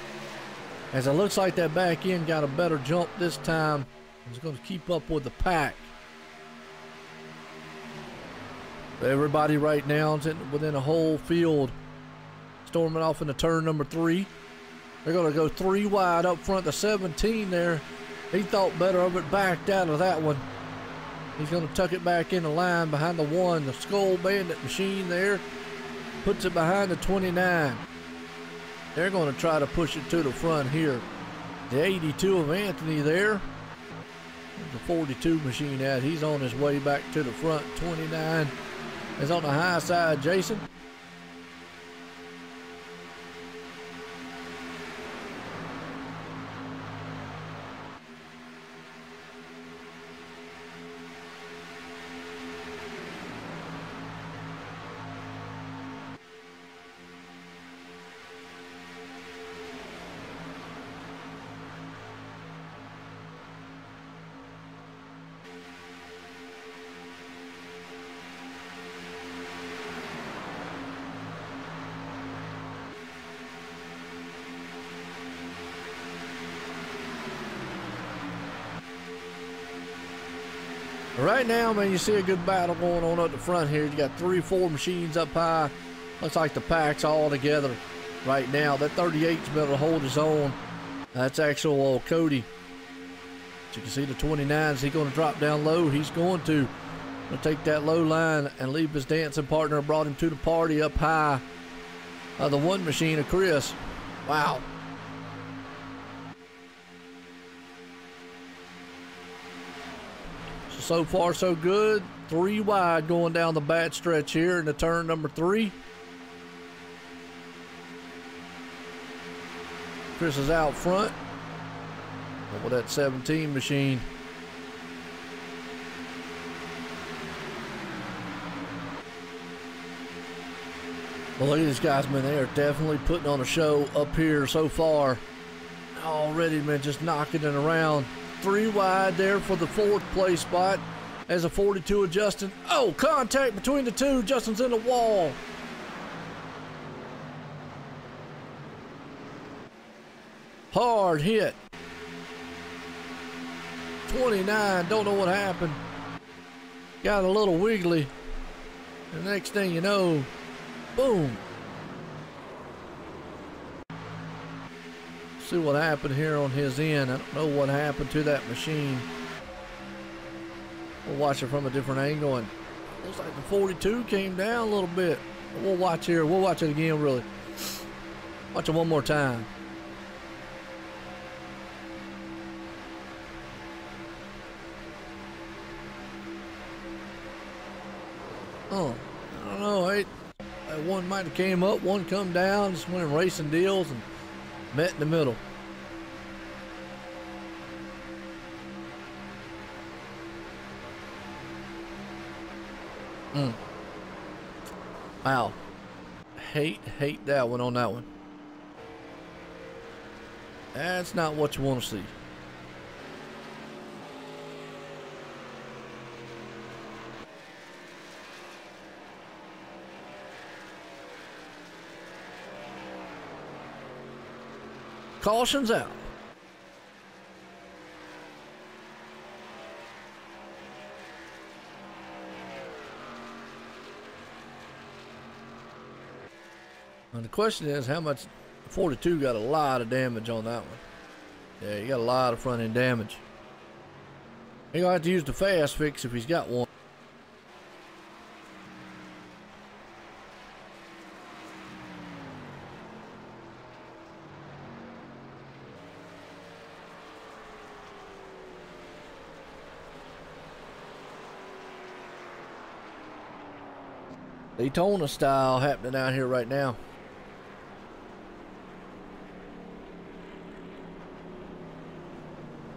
As it looks like that back end got a better jump this time. He's going to keep up with the pack. Everybody right now is within a whole field. Storming off into turn number 3. They're going to go 3 wide up front. The 17 there, he thought better of it, backed out of that one. He's going to tuck it back in the line behind the 1. The Skull Bandit machine there puts it behind the 29. They're going to try to push it to the front here. The 82 of Anthony there. The 42 machine at. He's on his way back to the front. 29 is on the high side, Jason. Right now, man, you see a good battle going on up the front here. You got 3 or 4 machines up high. Looks like the pack's all together right now. That 38's been able to hold his own. That's actual Cody. As you can see, the 29's he going to drop down low. He's going to take that low line and leave his dancing partner. Brought him to the party up high. The 1 machine of Chris. Wow. So far, so good. 3 wide going down the back stretch here in the turn number 3. Chris is out front with that 17 machine. Well, look at these guys, man. They are definitely putting on a show up here so far. Already, man, just knocking it around. 3 wide there for the 4th place spot as a 42 of Justin. Oh, contact between the 2. Justin's in the wall. Hard hit. 29, don't know what happened. Got a little wiggly. The next thing you know, boom. See what happened here on his end. I don't know what happened to that machine. We'll watch it from a different angle, and looks like the 42 came down a little bit. We'll watch here. We'll watch it again, really. Watch it one more time. Oh, I don't know. That one might have came up, one come down, just went in racing deals and met in the middle. Wow. Hate that one on that one. That's not what you want to see. Caution's out. And the question is, how much? 42 got a lot of damage on that one. Yeah, he got a lot of front end damage. He's gonna have to use the fast fix if he's got one. Daytona style happening out here right now.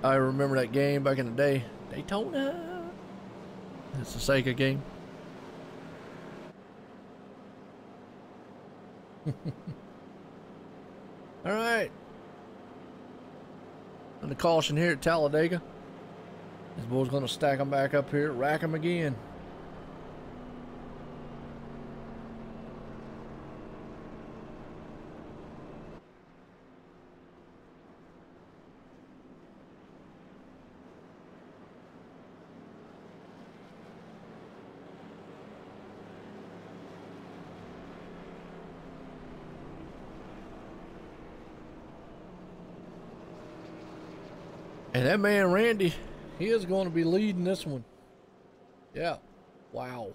I remember that game back in the day. Daytona. It's the Sega game. All right. And the caution here at Talladega. This boy's going to stack them back up here, rack them again. And that man, Randy, he is going to be leading this one. Yeah. Wow.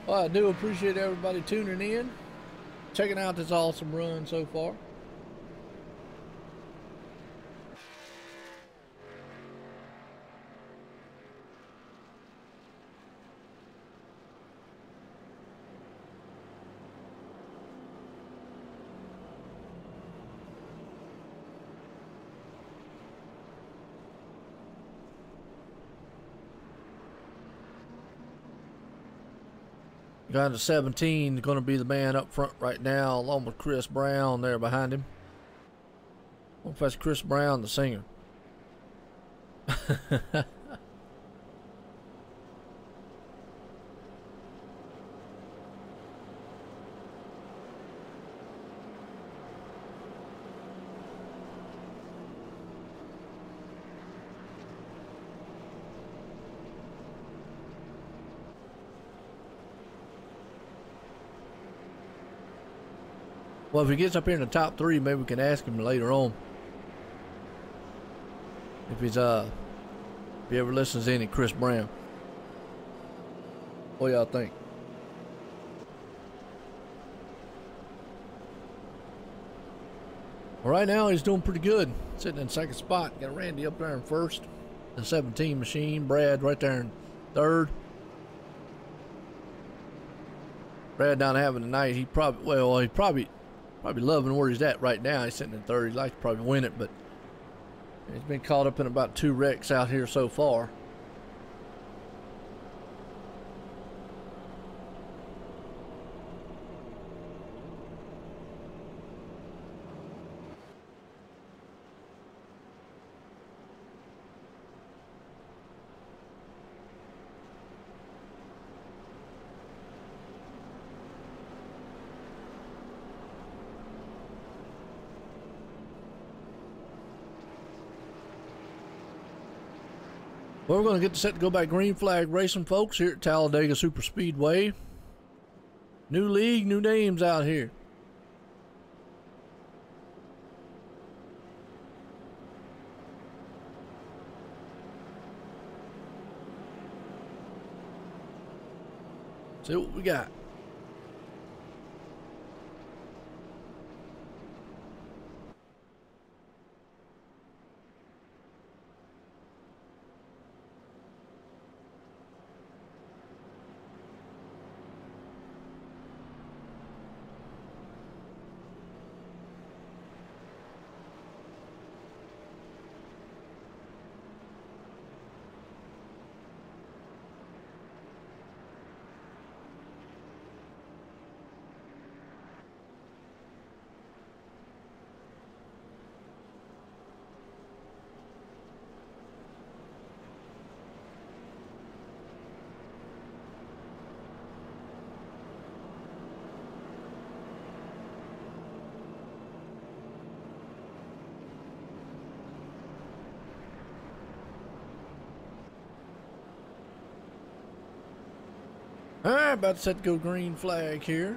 Well, I do appreciate everybody tuning in, checking out this awesome run so far. Guy to 17 going to be the man up front right now, along with Chris Brown there behind him. I wonder if that's Chris Brown, the singer. Well, if he gets up here in the top 3, maybe we can ask him later on. If he's, if he ever listens to any Chris Brown. What y'all think? Well, right now he's doing pretty good. Sitting in second spot. Got Randy up there in first. The 17 machine. Brad right there in third. Brad not having a night. He probably, well, he probably loving where he's at right now. He's sitting in third. He'd like to probably win it, but he's been caught up in about 2 wrecks out here so far. Well, we're going to get set to go back green flag racing, folks, here at Talladega Super Speedway. New league, new names out here. See what we got. All right, about to set to go green flag here.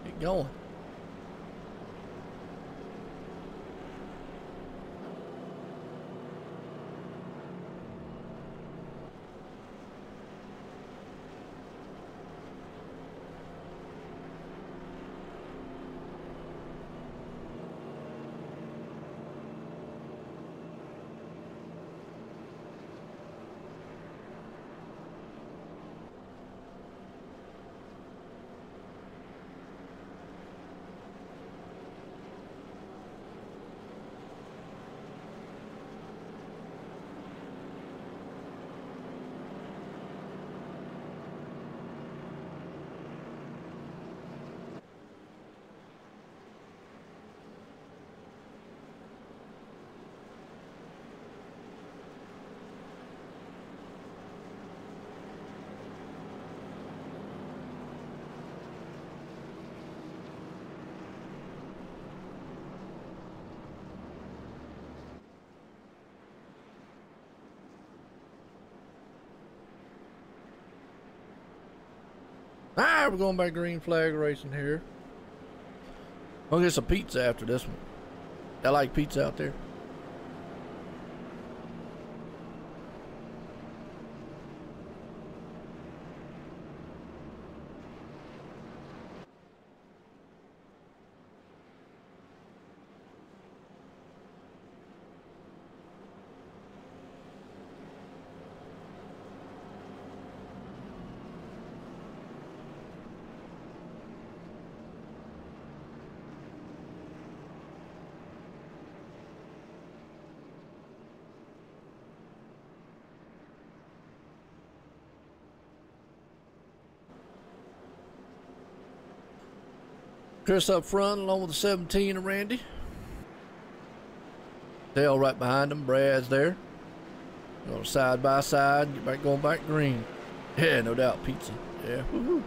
Get going. All right, we're going back green flag racing here. We'll get some pizza after this one. I like pizza out there. Chris up front along with the 17 of Randy. Dale right behind him. Brad's there. Going side by side. Get back, going back green. Yeah, no doubt. Pizza. Yeah. Woo-hoo.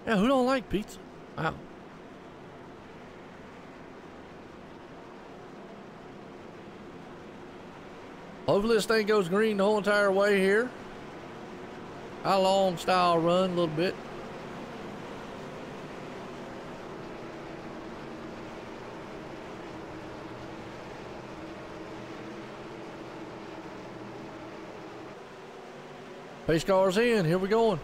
Yeah, who don't like pizza? Wow. Hopefully this thing goes green the whole entire way here. How long style run? A little bit. Pace car's in. Here we going.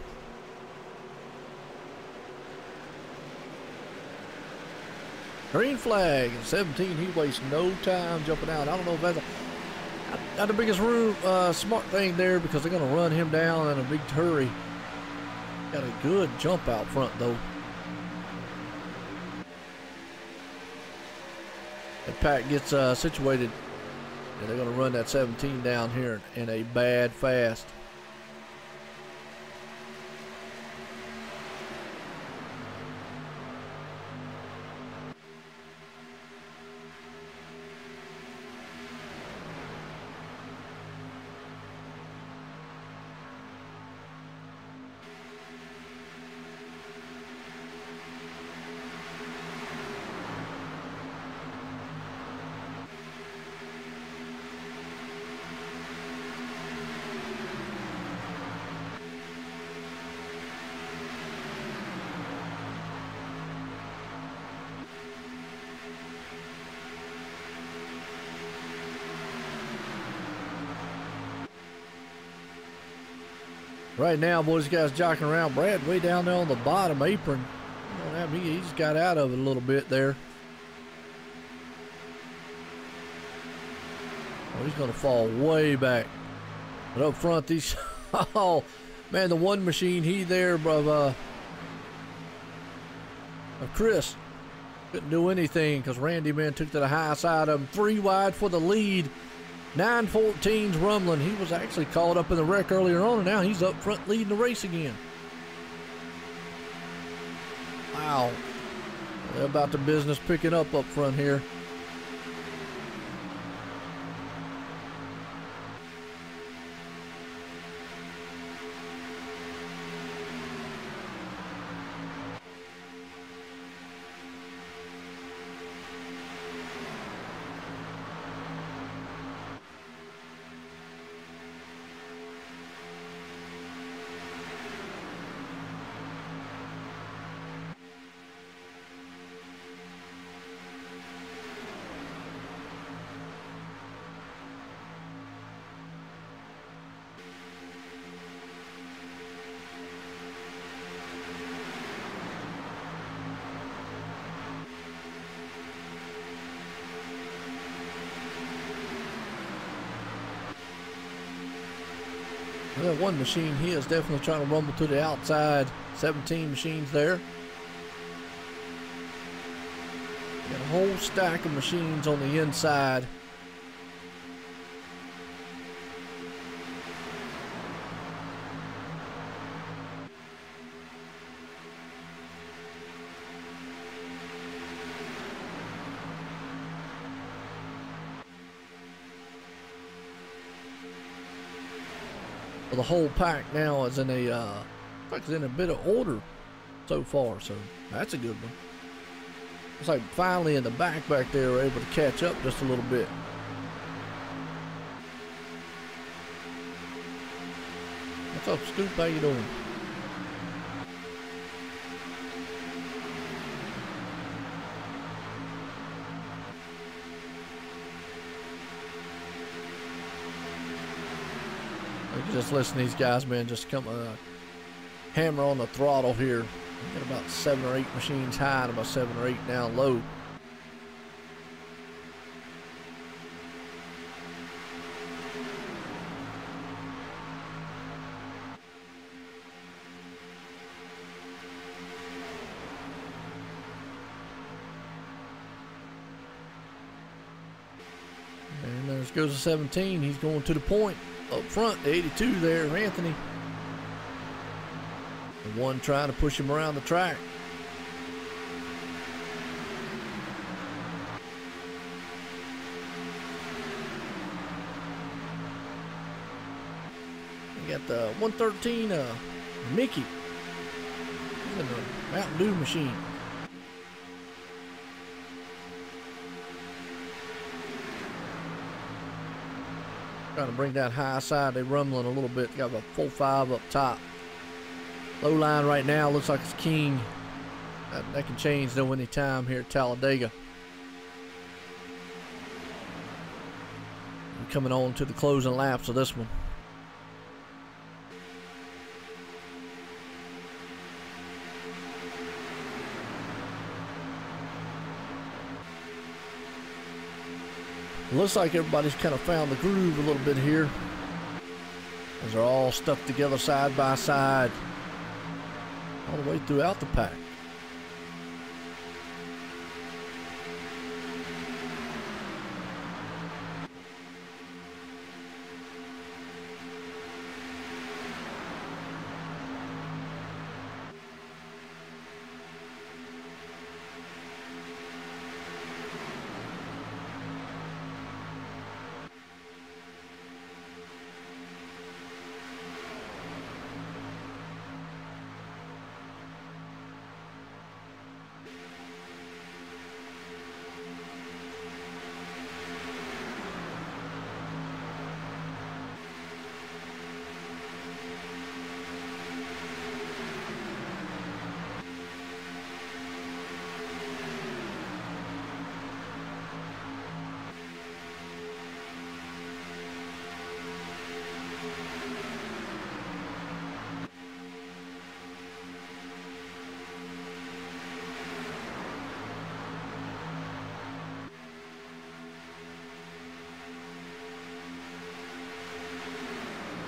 Green flag. 17. He wastes no time jumping out. I don't know if that's not the biggest smart thing there, because they're going to run him down in a big hurry. Got a good jump out front though. If Pat gets situated, and they're going to run that 17 down here in a bad fast. Right now, boys, guys jockeying around. Brad way down there on the bottom apron. You know, he just got out of it a little bit there. Oh, he's going to fall way back. But up front, these... Oh, man, the one machine, he there, of Chris. Couldn't do anything because Randy, man, took to the high side of him. 3 wide for the lead. 914's rumbling. He was actually caught up in the wreck earlier on, and now he's up front leading the race again. Wow. They're about the business picking up front here. Well, one machine here is definitely trying to rumble to the outside. 17 machines there. Got a whole stack of machines on the inside. The whole pack now is in a bit of order so far, so that's a good one. It's like finally in the back there we're able to catch up just a little bit. What's up, Scoop? How you doing? Just listen to these guys, man, just come hammer on the throttle here. Got about 7 or 8 machines high and about 7 or 8 down low. And there goes the 17. He's going to the point. Up front, the 82 there, Anthony. The one trying to push him around the track. We got the 113 Mickey in the Mountain Dew machine. Trying to bring that high side. They're rumbling a little bit. Got about 4.5 up top. Low line right now looks like it's King. That can change though any time here at Talladega. We're coming on to the closing laps of this one. Looks like everybody's kind of found the groove a little bit here, as they're all stuck together side by side all the way throughout the pack.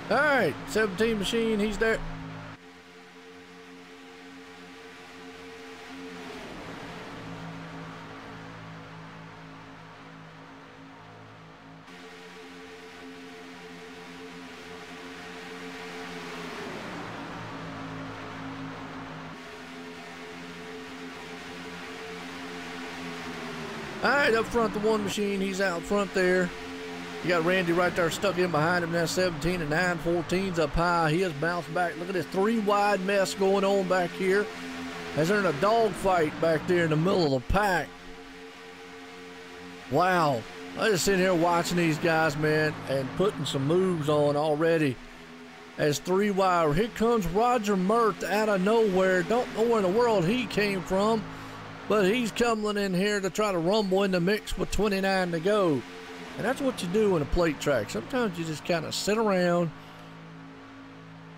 All right, 17 machine, he's there. All right, up front, the one machine, he's out front there. You got Randy right there stuck in behind him. Now 17 and 914's up high. He has bounced back. Look at this 3-wide mess going on back here, as they're in a dogfight back there in the middle of the pack. Wow. I just sitting here watching these guys, man, and putting some moves on already. As 3-wide. Here comes Roger Merth out of nowhere. Don't know where in the world he came from, but he's coming in here to try to rumble in the mix with 29 to go. And that's what you do in a plate track. Sometimes you just kind of sit around,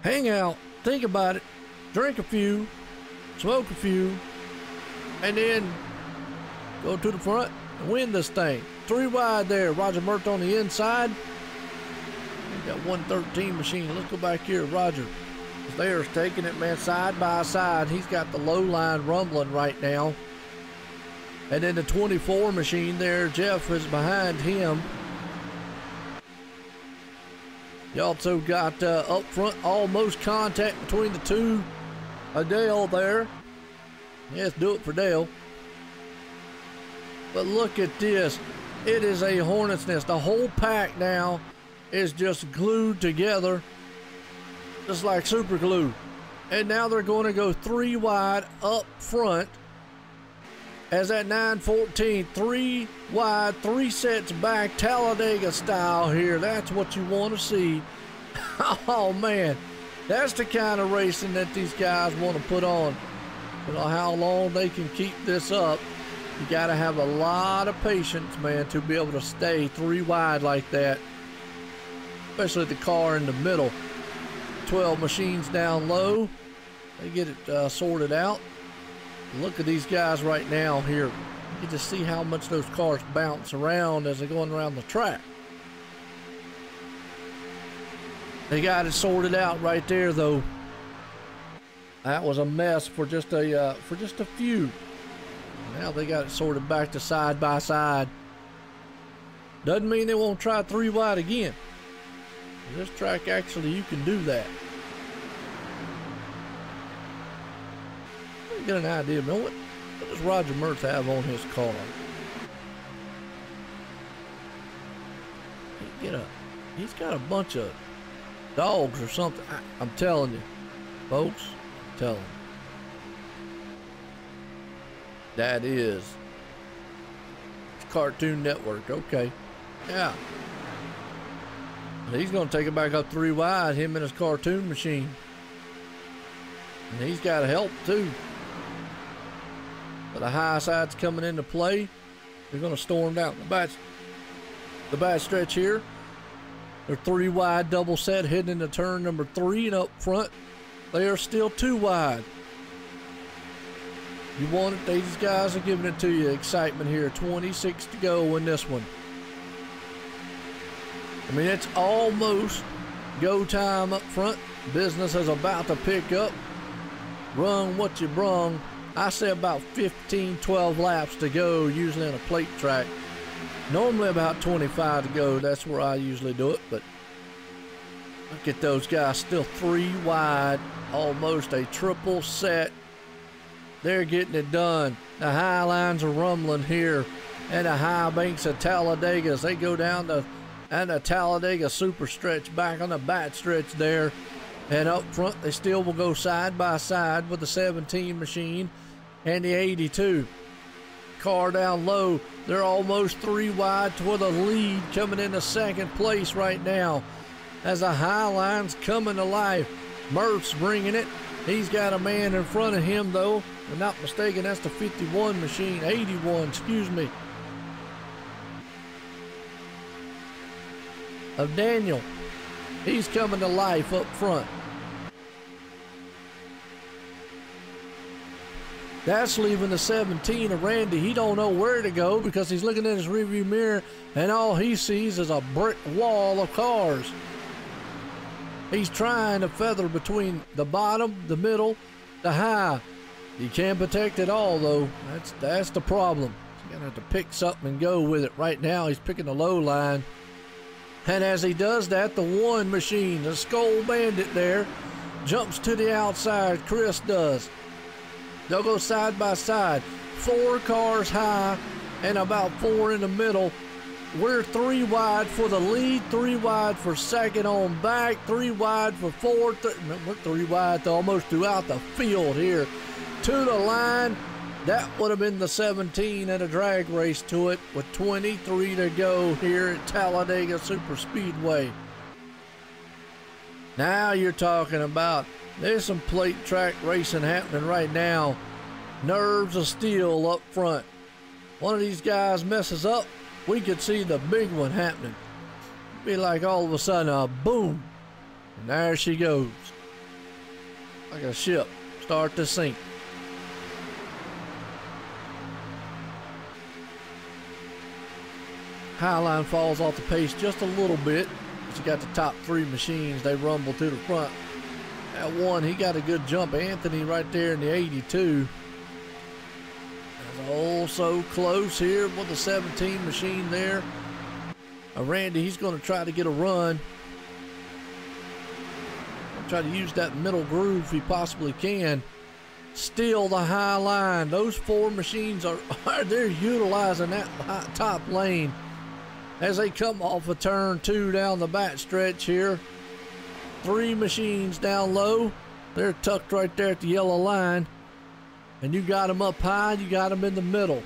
hang out, think about it, drink a few, smoke a few, and then go to the front and win this thing. 3-wide there. Roger Merth on the inside. We got 113 machine. Let's go back here. Roger there's taking it, man, side by side. He's got the low line rumbling right now. And then the 24 machine there, Jeff is behind him. You also got up front almost contact between the two. Dale there. Yes, do it for Dale. But look at this. It is a hornet's nest. The whole pack now is just glued together, just like super glue. And now they're going to go 3-wide up front. As that 914, 3-wide, 3 sets back, Talladega style here. That's what you want to see. Oh man, that's the kind of racing that these guys want to put on. You know how long they can keep this up. You got to have a lot of patience, man, to be able to stay 3-wide like that. Especially the car in the middle. 12 machines down low. They get it sorted out. Look at these guys right now here. You can just see how much those cars bounce around as they're going around the track. They got it sorted out right there, though. That was a mess for just a few. Now they got it sorted back to side by side. Doesn't mean they won't try 3-wide again. This track, actually, you can do that. Get an idea, man. What does Roger Merth have on his car? He's got a bunch of dogs or something. I'm telling you, folks. I'm telling you. That is Cartoon Network. Okay. Yeah. He's going to take it back up 3-wide, him and his cartoon machine. And he's got help too. But the high side's coming into play. They're going to storm down the back stretch here. They're 3-wide double set heading into turn number 3, and up front they are still 2-wide. You want it, these guys are giving it to you. Excitement here. 26 to go in this one. I mean, it's almost go time up front. Business is about to pick up. Run what you brung. I say about 15, 12 laps to go, usually on a plate track. Normally about 25 to go. That's where I usually do it, but look at those guys, still 3 wide, almost a triple set. They're getting it done. The high lines are rumbling here, and the high banks of Talladega as they go down the Talladega super stretch, back on the back stretch there. And up front, they still will go side by side with the 17 machine and the 82. Car down low, they're almost 3 wide toward the lead, coming into second place right now as the high line's coming to life. Murph's bringing it. He's got a man in front of him, though. If I'm not mistaken, that's the 51 machine, 81, excuse me, of Daniel. He's coming to life up front. That's leaving the 17 of Randy. He don't know where to go because he's looking at his rearview mirror and all he sees is a brick wall of cars. He's trying to feather between the bottom, the middle, the high. He can't protect it all, though. That's the problem. He's gonna have to pick something and go with it. Right now, he's picking the low line. And as he does that, the 1 machine, the Skull Bandit there, jumps to the outside. Chris does. They'll go side by side. 4 cars high and about 4 in the middle. We're 3 wide for the lead, 3 wide for second on back, 3 wide for fourth. We're 3 wide almost throughout the field here. To the line, that would have been the 17 at a drag race to it with 23 to go here at Talladega Super Speedway. Now you're talking about, there's some plate track racing happening right now. Nerves of steel up front. One of these guys messes up, we could see the big one happening. Be like all of a sudden a boom, and there she goes. Like a ship start to sink. Highline falls off the pace just a little bit. But you got the top 3 machines, they rumble to the front. That one, he got a good jump. Anthony right there in the 82. Oh, so close here with the 17 machine there. Randy, he's going to try to get a run. Try to use that middle groove if he possibly can. Still the high line. Those 4 machines they're utilizing that top lane as they come off of turn 2 down the back stretch here. 3 machines down low. They're tucked right there at the yellow line. And you got them up high, you got them in the middle.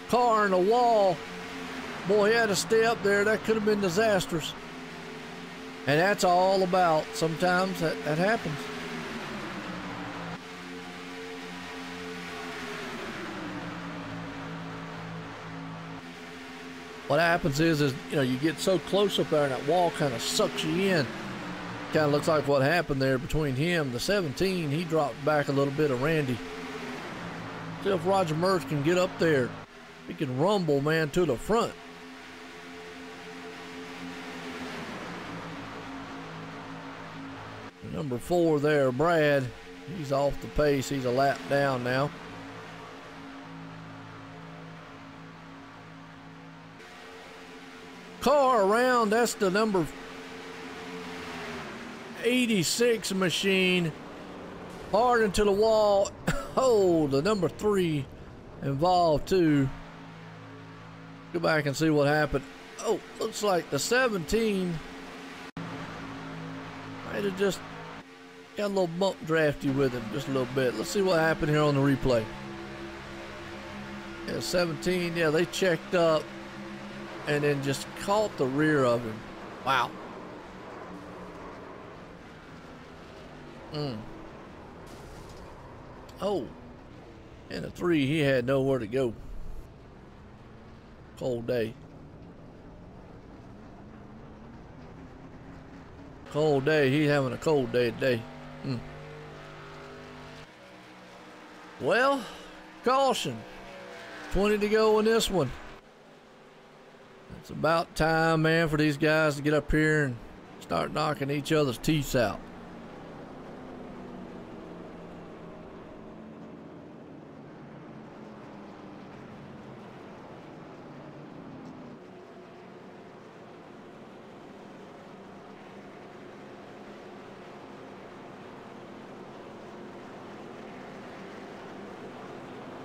Car in the wall. Boy, he had to stay up there. That could have been disastrous. And that's all about. Sometimes that happens. What happens is you know, you get so close up there and that wall kind of sucks you in. Kind of looks like what happened there between him. The 17, he dropped back a little bit of Randy. See if Roger Murph can get up there. He can rumble, man, to the front. Number 4 there, Brad. He's off the pace. He's a lap down now. Car around, that's the number 86 machine. Hard into the wall. Oh, the number 3 involved too. Go back and see what happened. Oh, looks like the 17 might have just got a little bump drafty with him, just a little bit. Let's see what happened here on the replay. Yeah, 17, yeah, they checked up and then just caught the rear of him. Wow. Oh, and the 3, he had nowhere to go. Cold day. Cold day. He's having a cold day today. Well, caution. 20 to go in this one. It's about time, man, for these guys to get up here and start knocking each other's teeth out.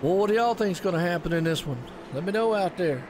Well, what do y'all think's going to happen in this one? Let me know out there.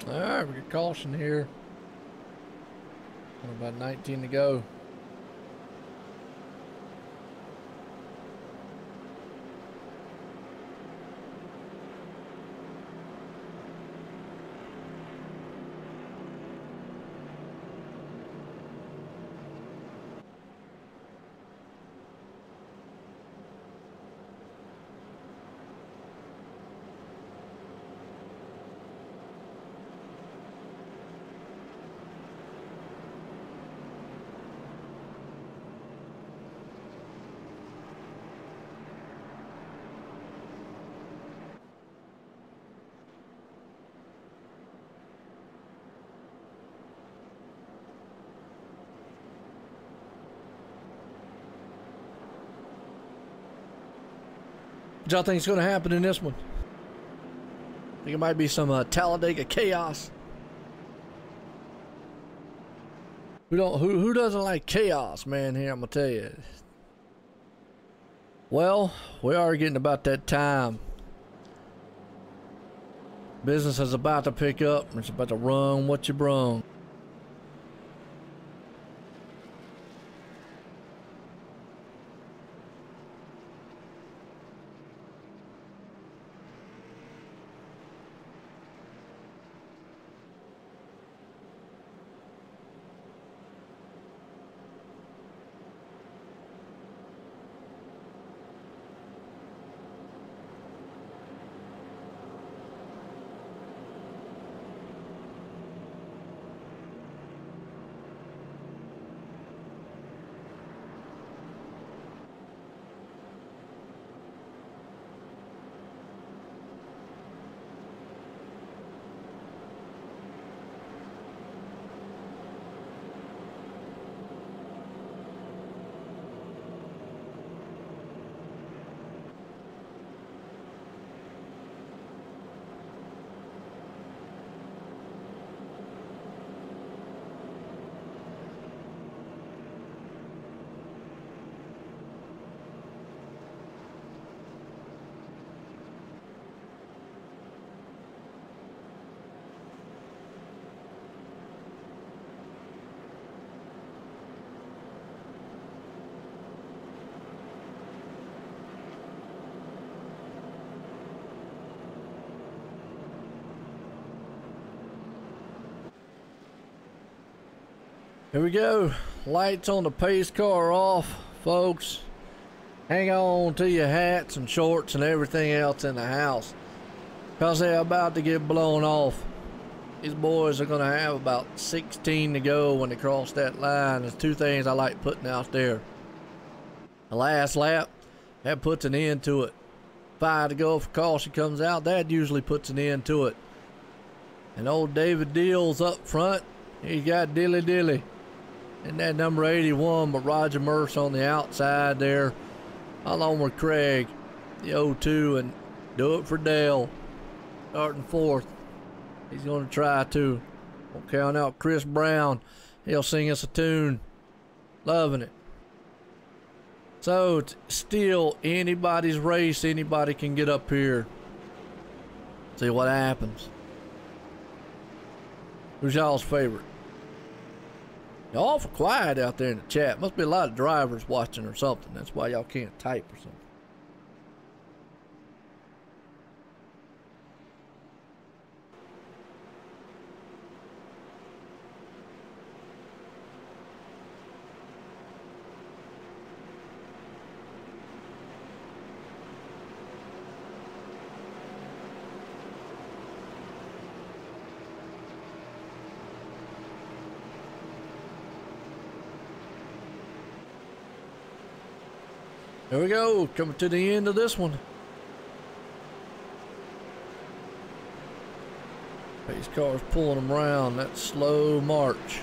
All right, we get caution here. About 19 to go. What y'all think is going to happen in this one? Think it might be some Talladega chaos. Who doesn't like chaos, man? Here, I'm gonna tell you. Well, we are getting about that time. Business is about to pick up. It's about to run what you brung. Here we go. Lights on the pace car off, folks. Hang on to your hats and shorts and everything else in the house, because they're about to get blown off. These boys are going to have about 16 to go when they cross that line. There's two things I like putting out there. The last lap, that puts an end to it. 5 to go if caution comes out, that usually puts an end to it. And old David Deal's up front. He's got Dilly Dilly. And that number 81, but Roger Murph's on the outside there, along with Craig, the 02, and do it for Dale, starting fourth. He's going to try to. We'll count out Chris Brown. He'll sing us a tune. Loving it. So it's still anybody's race. Anybody can get up here. See what happens. Who's y'all's favorite? Y'all awful quiet out there in the chat. Must be a lot of drivers watching or something. That's why y'all can't type or something. There we go, coming to the end of this one. Pace car's pulling them around, that slow march.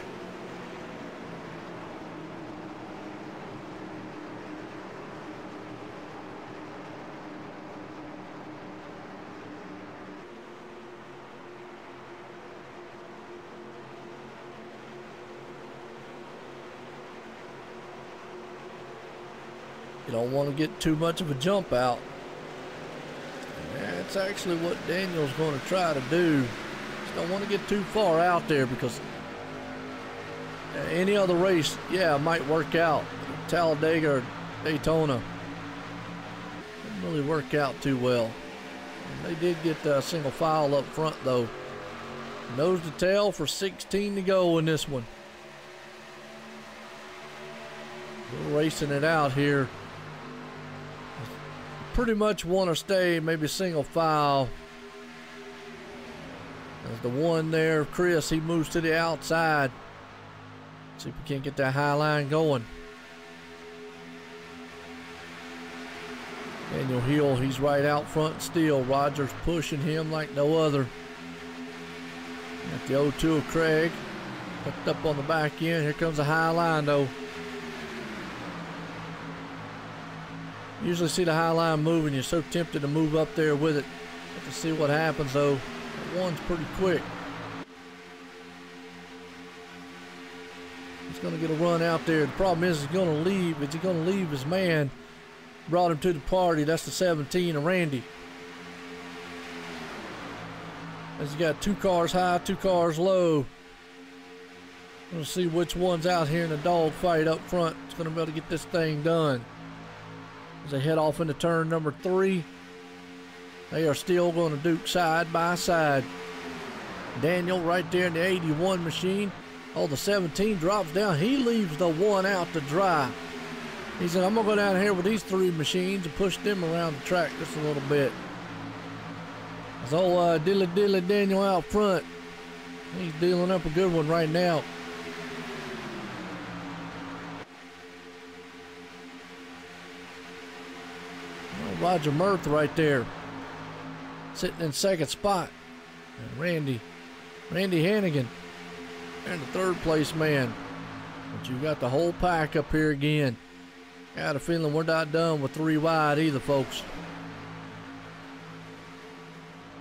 You don't want to get too much of a jump out. That's actually what Daniel's going to try to do. Just don't want to get too far out there, because any other race, yeah, it might work out. Talladega or Daytona didn't really work out too well. And they did get a single file up front though. Nose to tail for 16 to go in this one. We're racing it out here. Pretty much want to stay maybe single file. There's the one there, Chris, he moves to the outside. See if we can't get that high line going. Daniel Hill, he's right out front still. Rogers pushing him like no other. Got the 02 of Craig. Hooked up on the back end. Here comes a high line though. Usually see the high line moving, you're so tempted to move up there with it. Have to see what happens though. That one's pretty quick. He's gonna get a run out there. The problem is he's gonna leave. Is he gonna leave his man? Brought him to the party. That's the 17 of Randy. As he got 2 cars high, 2 cars low. We'll see which one's out here in the dog fight up front. It's gonna be able to get this thing done. As they head off into turn number 3, they are still going to duke side by side. Daniel right there in the 81 machine. Oh, the 17 drops down. He leaves the 1 out to dry. He said, I'm going to go down here with these 3 machines and push them around the track just a little bit. So Dilly Dilly Daniel out front. He's dealing up a good one right now. Roger Murph right there, sitting in second spot. And Randy Hannigan, and the 3rd place man. But you got the whole pack up here again. Got a feeling we're not done with 3 wide either, folks.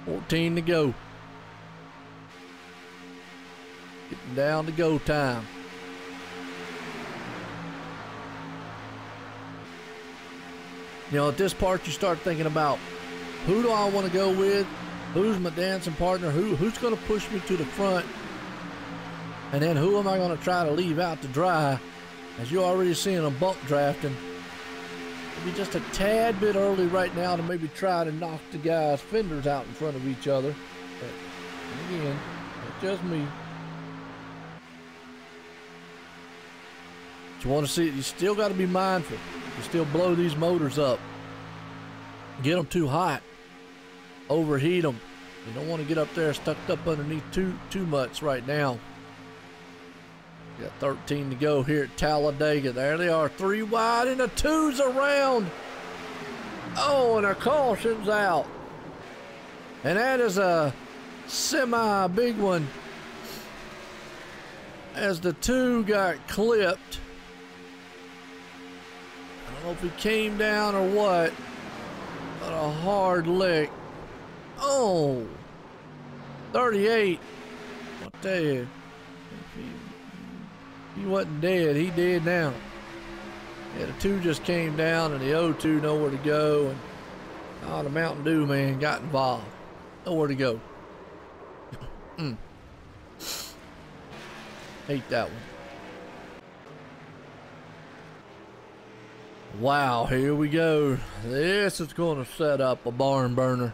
14 to go. Getting down to go time. You know, at this part, you start thinking about who do I want to go with? Who's my dancing partner? Who's going to push me to the front? And then who am I going to try to leave out to dry? As you're already seeing them bump drafting. Maybe just a tad bit early right now to maybe try to knock the guys' fenders out in front of each other. But again, that's just me. You want to see it, you still got to be mindful. You still blow these motors up. Get them too hot. Overheat them. You don't want to get up there stuck up underneath too much right now. Got 13 to go here at Talladega. There they are, 3 wide and the 2's around. Oh, and a caution's out. And that is a semi-big one, as the 2 got clipped. I don't know if he came down or what, but a hard lick. Oh, 38. I'll tell you, he wasn't dead. He dead now. Yeah, the 2 just came down, and the 02 nowhere to go, and the Mountain Dew man got involved. Nowhere to go. Hate that one. Wow, here we go. This is going to set up a barn burner.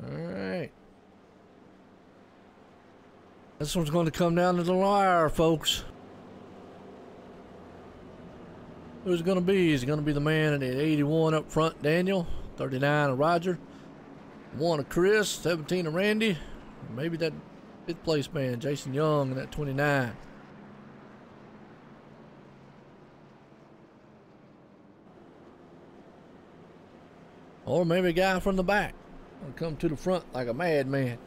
Alright. This one's going to come down to the wire, folks. Who's it going to be? Is it going to be the man at 81 up front, Daniel? 39 of Roger. 1 of Chris. 17 of Randy. Or maybe that 5th place man, Jason Young, and that 29. Or maybe a guy from the back. Gonna come to the front like a madman.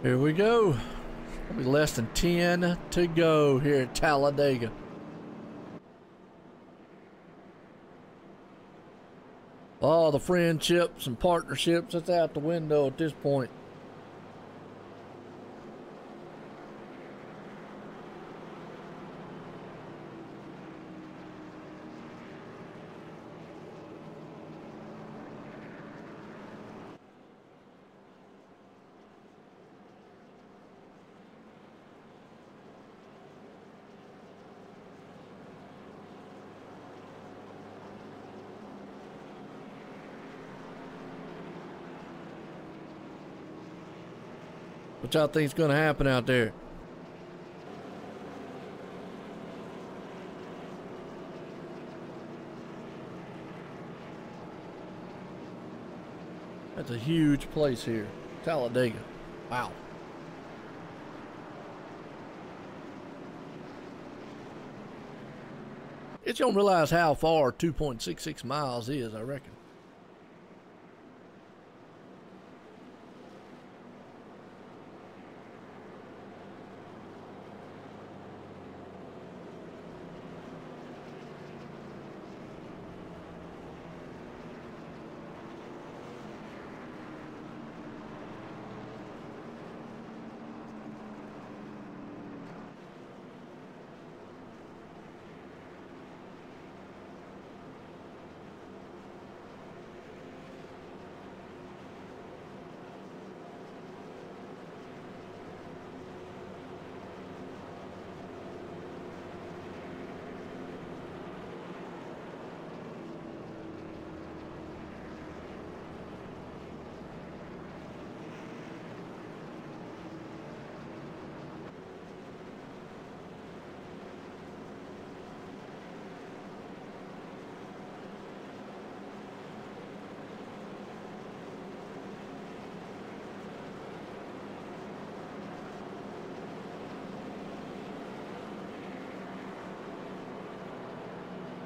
Here we go. It'll be less than 10 to go here at Talladega. All the friendships and partnerships, that's out the window at this point. What y'all think's gonna happen out there? That's a huge place here, Talladega. Wow. You don't realize how far 2.66 miles is, I reckon.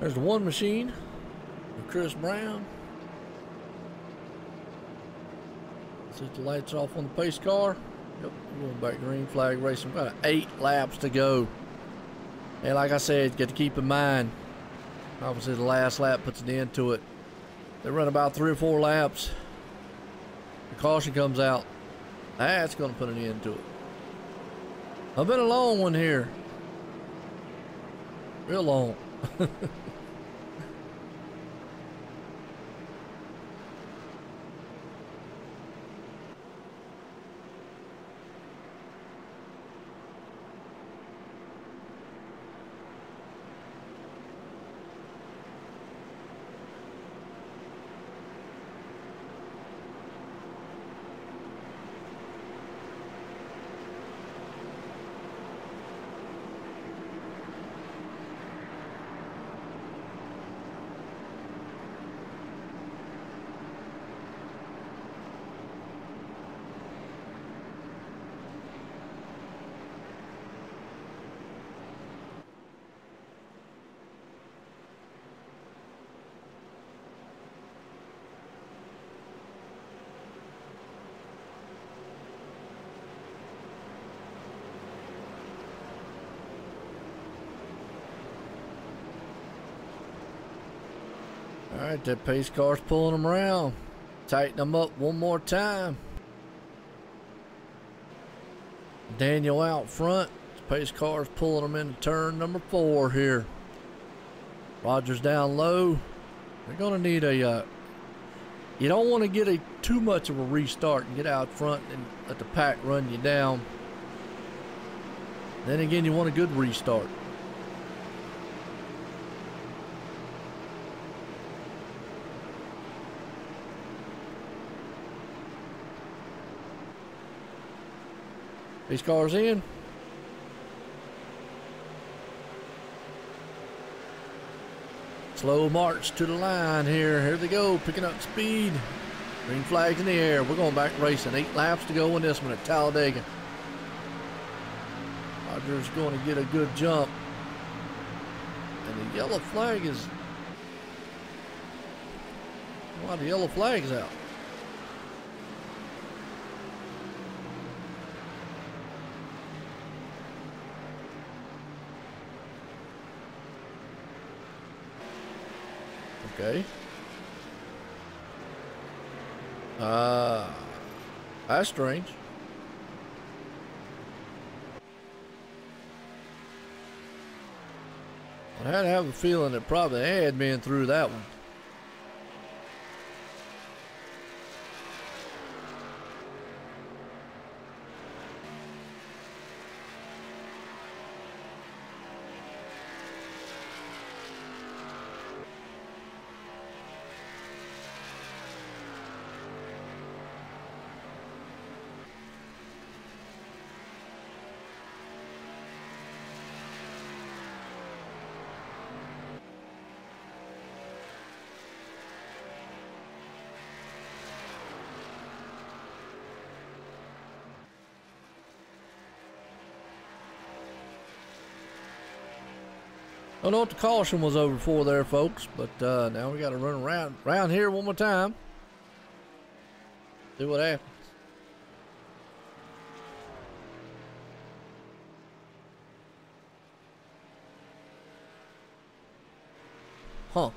There's the one machine with Chris Brown. Set the lights off on the pace car. Yep, we're going back green flag racing. We've got 8 laps to go. And like I said, you got to keep in mind, obviously the last lap puts an end to it. They run about 3 or 4 laps. The caution comes out. That's going to put an end to it. I've been a long one here. Real long. All right, that pace car's pulling them around. Tighten them up one more time. Daniel out front. The pace car's pulling them into turn number 4 here. Rogers down low. They're going to need a... you don't want to get too much of a restart and get out front and let the pack run you down. Then again, you want a good restart. These cars in. Slow march to the line here. Here they go, picking up speed. Green flags in the air. We're going back racing. 8 laps to go in this one at Talladega. Rogers going to get a good jump. And the yellow flag is... why the yellow flag's out? Okay. That's strange. I had to have a feeling it probably had been through that one. Don't know what the caution was over for there, folks, but now we got to run around here one more time. See what happens. Huh.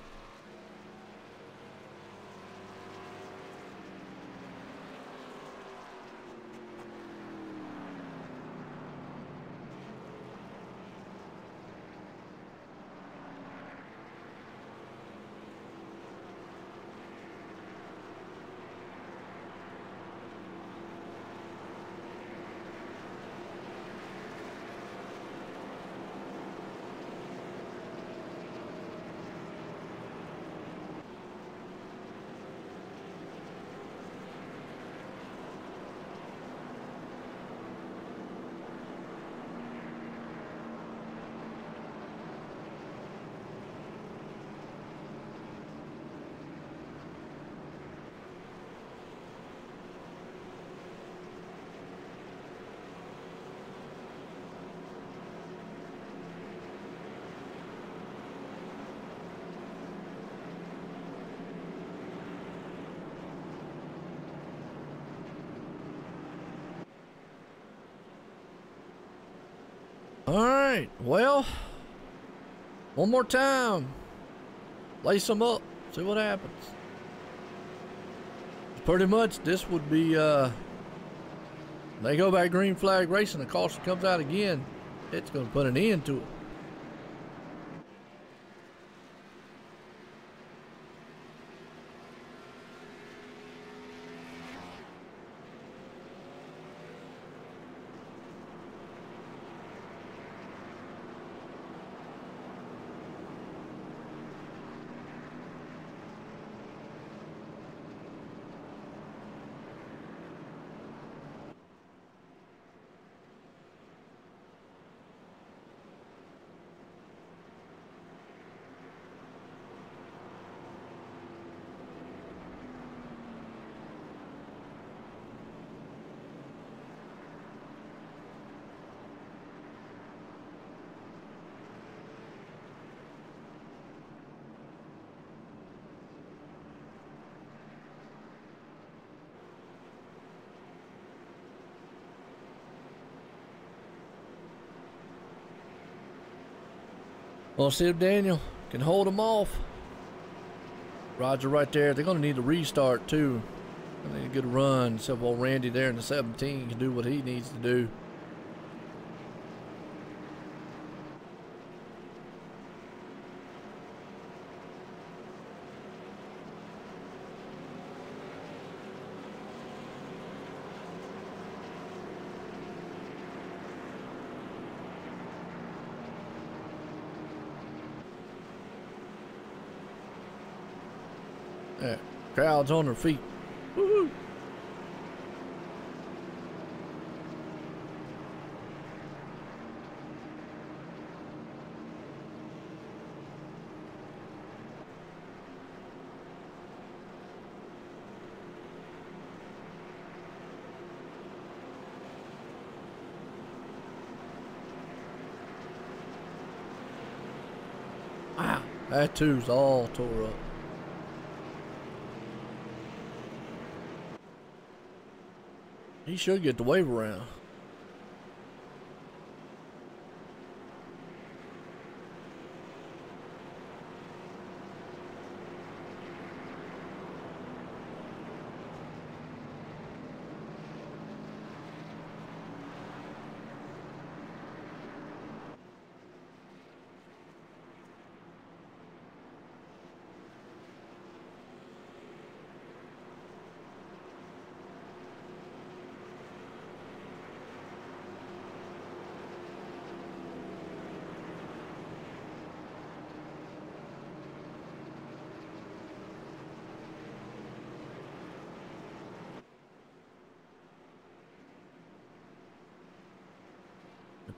All right, well, one more time. Lace them up, see what happens. Pretty much this would be, they go back green flag racing, the caution comes out again, it's going to put an end to it. Well, see if Daniel can hold them off. Roger right there. They're going to need to restart too. They need a good run. So while Randy there in the 17 can do what he needs to do. Yeah, crowd's on their feet. Woohoo! Wow, that two's all tore up. He should get the wave around.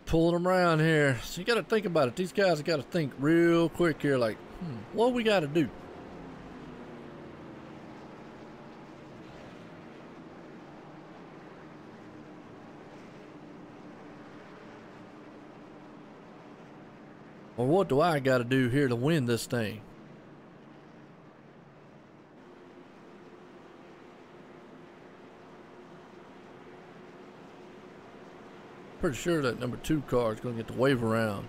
Pulling them around here. So you got to think about it. These guys have got to think real quick here like, what we got to do? Or what do I got to do here to win this thing? Pretty sure that number 2 car is going to get the wave around.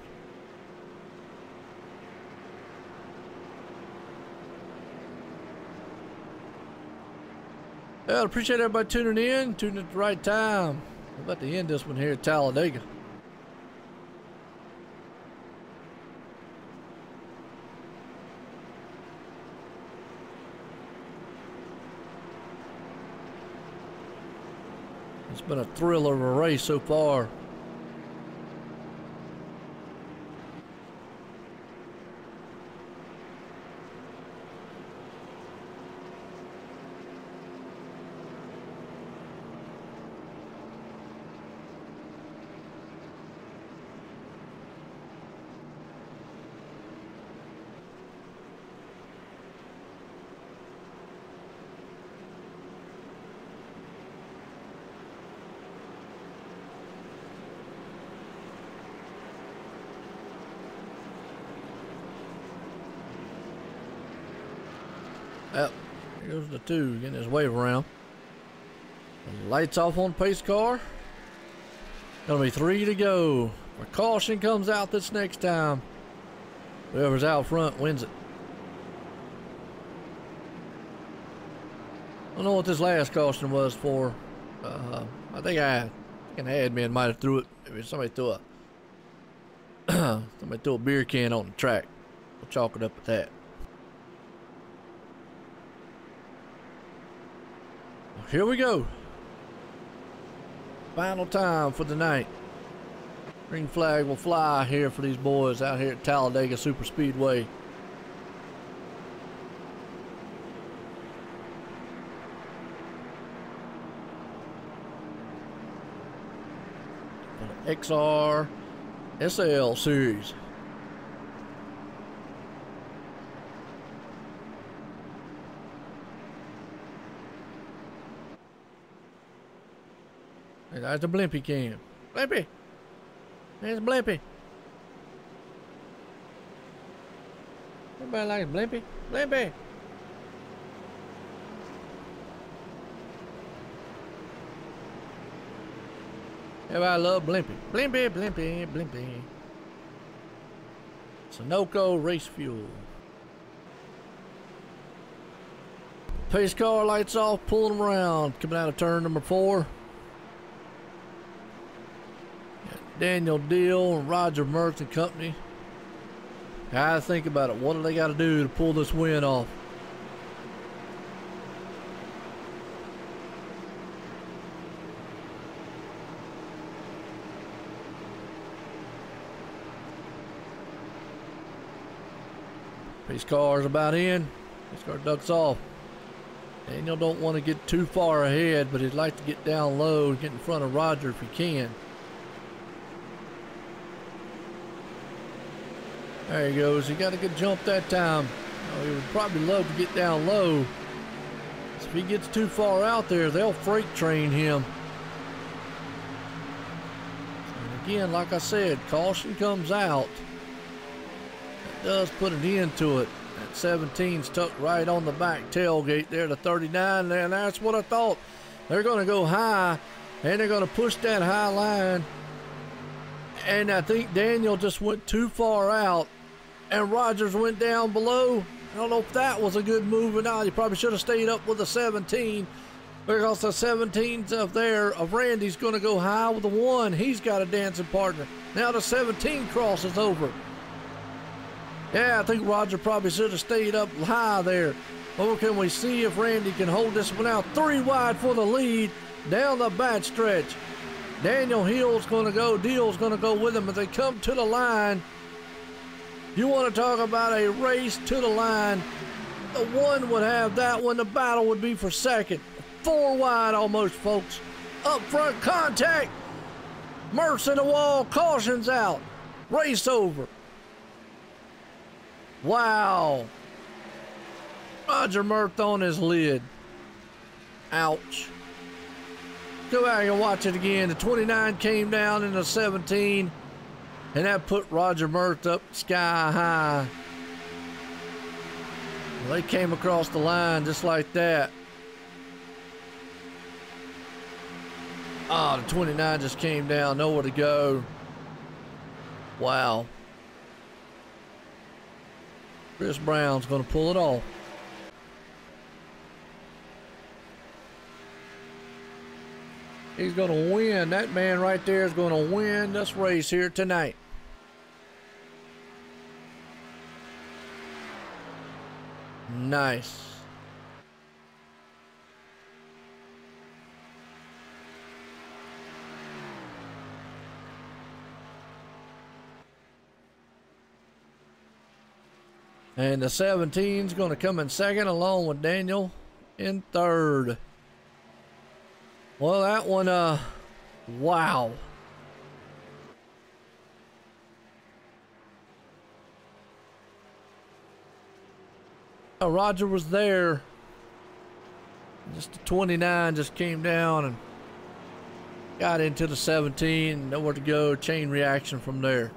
Well, appreciate everybody tuning at the right time. We're about to end this one here at Talladega. It's been a thrill of a race so far. Yep, here goes the 2 getting his wave around. Lights off on the pace car. Gonna be 3 to go. If a caution comes out this next time, whoever's out front wins it. I don't know what this last caution was for. I think an admin might have threw it. Maybe somebody threw a beer can on the track. We'll chalk it up with that. Here we go. Final time for the night. Green flag will fly here for these boys out here at Talladega Super Speedway. For the XR SL series. There's the Blimpy cam. Blimpy! There's Blimpy. Everybody likes Blimpy. Blimpy! Everybody love Blimpy. Blimpy, Blimpy, Blimpy. Sunoco race fuel. Pace car lights off, pulling them around. Coming out of turn number 4. Daniel Deal and Roger Mertz and company. I think about it. What do they got to do to pull this win off? Pace car's about in. Pace car ducks off. Daniel don't want to get too far ahead, but he'd like to get down low and get in front of Roger if he can. There he goes. He got a good jump that time. Oh, he would probably love to get down low. If he gets too far out there, they'll freight train him. And again, like I said, caution comes out. It does put an end to it. That 17's tucked right on the back tailgate there, the 39 there, and that's what I thought. They're going to go high, and they're going to push that high line. And I think Daniel just went too far out, and Rogers went down below. I don't know if that was a good move or not. He probably should have stayed up with the 17, because the 17's up there of Randy's going to go high with the 1. He's got a dancing partner. Now the 17 crosses over. Yeah, I think Roger probably should have stayed up high there. Oh, can we see if Randy can hold this one out? 3 wide for the lead down the back stretch. Daniel Hill's going to go. Deal's going to go with him as they come to the line. You want to talk about a race to the line? The 1 would have that one. The battle would be for second. 4 wide almost, folks. Up front contact. Mertz in the wall. Caution's out. Race over. Wow. Roger Mertz on his lid. Ouch. Go back and watch it again. The 29 came down in the 17. And that put Roger Merth up sky high. Well, they came across the line just like that. Ah, the 29 just came down, nowhere to go. Wow. Chris Brown's going to pull it off. He's going to win. That man right there is going to win this race here tonight. Nice. And the 17's going to come in second along with Daniel in third. Well, that one, wow. Roger was there. Just the 29 just came down and got into the 17. Nowhere to go. Chain reaction from there.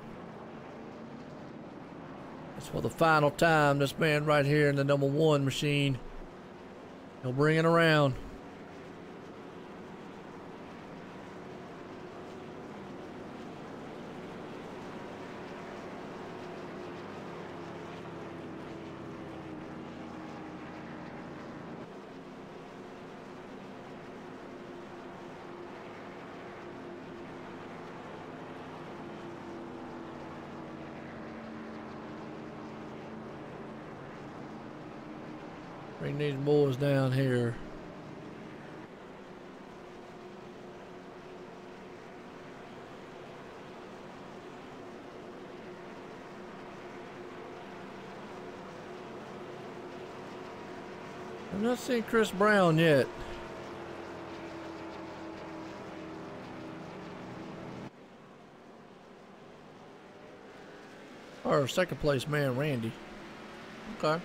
That's for the final time. This man right here in the number 1 machine. He'll bring it around. Bring these boys down here. I'm not seeing Chris Brown yet. Or second place man, Randy. Okay.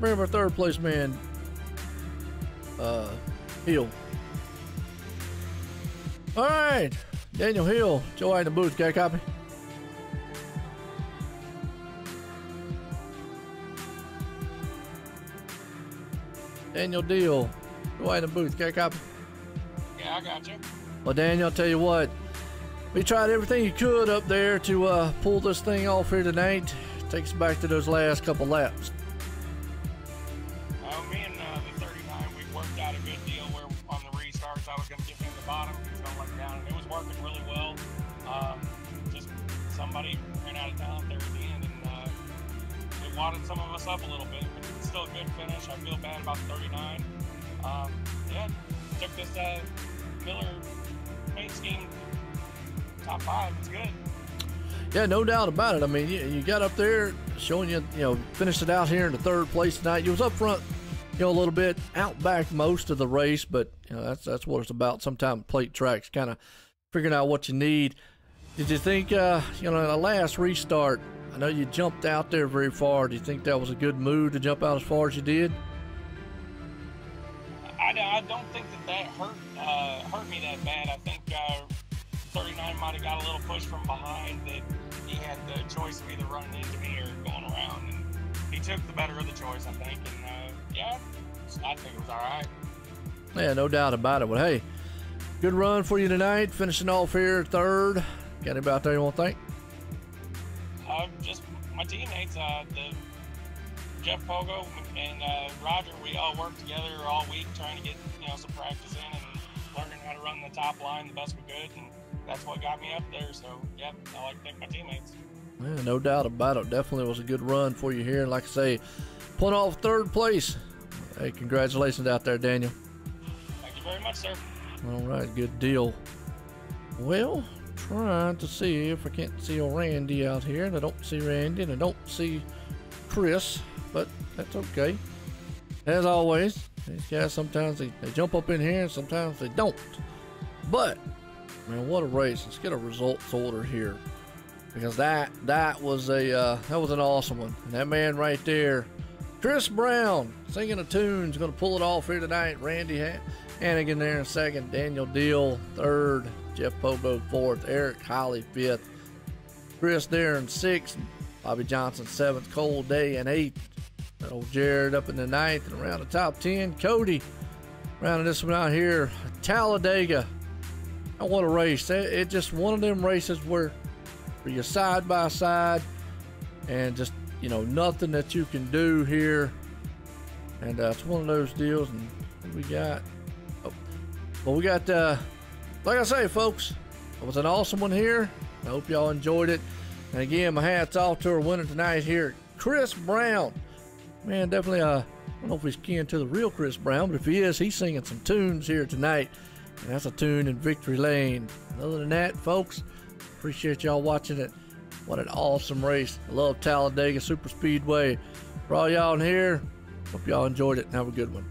Bring our third place man, Hill. All right, Daniel Hill, Joe in the booth, got a copy? Daniel Deal, Joe in the booth, got a copy? Yeah, I got you. Well, Daniel, I'll tell you what, we tried everything you could up there to pull this thing off here tonight. Take us back to those last couple laps. Me and the 39, we worked out a good deal where on the restarts I was going to get him the bottom. He was going to let down, and it was working really well. Just somebody ran out of talent there at the end, and it wadded some of us up a little bit, but it's still a good finish. I feel bad about the 39. Yeah, took this Miller paint scheme top 5. It's good. Yeah, no doubt about it. I mean, you got up there showing you know, finished it out here in the third place tonight. You was up front, you know, a little bit, out back most of the race, but you know, that's what it's about. Sometimes plate tracks, kind of figuring out what you need. Did you think, you know, the last restart, I know you jumped out there very far. Do you think that was a good move to jump out as far as you did? I don't think that hurt me that bad. I think 39 might have got a little push from behind that he had the choice of either running into me or going around, and he took the better of the choice, I think. And yeah, I think it was all right. Yeah, no doubt about it. Well, hey, good run for you tonight. Finishing off here third. Got anybody out there you want to thank? Just my teammates, Jeff Pogo and Roger. We all worked together all week trying to get some practice in and learning how to run the top line the best we could, and that's what got me up there. So yeah, I like to thank my teammates. Yeah, no doubt about it. Definitely was a good run for you here. And like I say, pulling off third place. Hey, congratulations out there, Daniel. Thank you very much, sir. All right, good deal. Well, trying to see if I can't see old Randy out here, and I don't see Randy, and I don't see Chris, but that's okay. As always, these guys sometimes they jump up in here, and sometimes they don't. But man, what a race! Let's get a results order here, because that was an awesome one. And that man right there, Chris Brown, singing a tune, is going to pull it off here tonight. Randy Hannigan there in second, Daniel Deal third, Jeff Pogo fourth, Eric Holly fifth, Chris there in sixth, Bobby Johnson seventh, Cole Day in eighth, old Jared up in the ninth, and around the top 10, Cody rounding this one out here. Talladega. I want a race. It's just one of them races where you're side by side and just, you know, nothing that you can do here. And it's one of those deals. And what we got? Oh, well, we got, like I say, folks, it was an awesome one here. I hope y'all enjoyed it. And again, my hat's off to our winner tonight here, Chris Brown. Man, definitely, I don't know if he's kin to the real Chris Brown, but if he is, he's singing some tunes here tonight. And that's a tune in Victory Lane. Other than that, folks, appreciate y'all watching it. What an awesome race. I love Talladega Super Speedway. For all y'all in here, hope y'all enjoyed it and have a good one.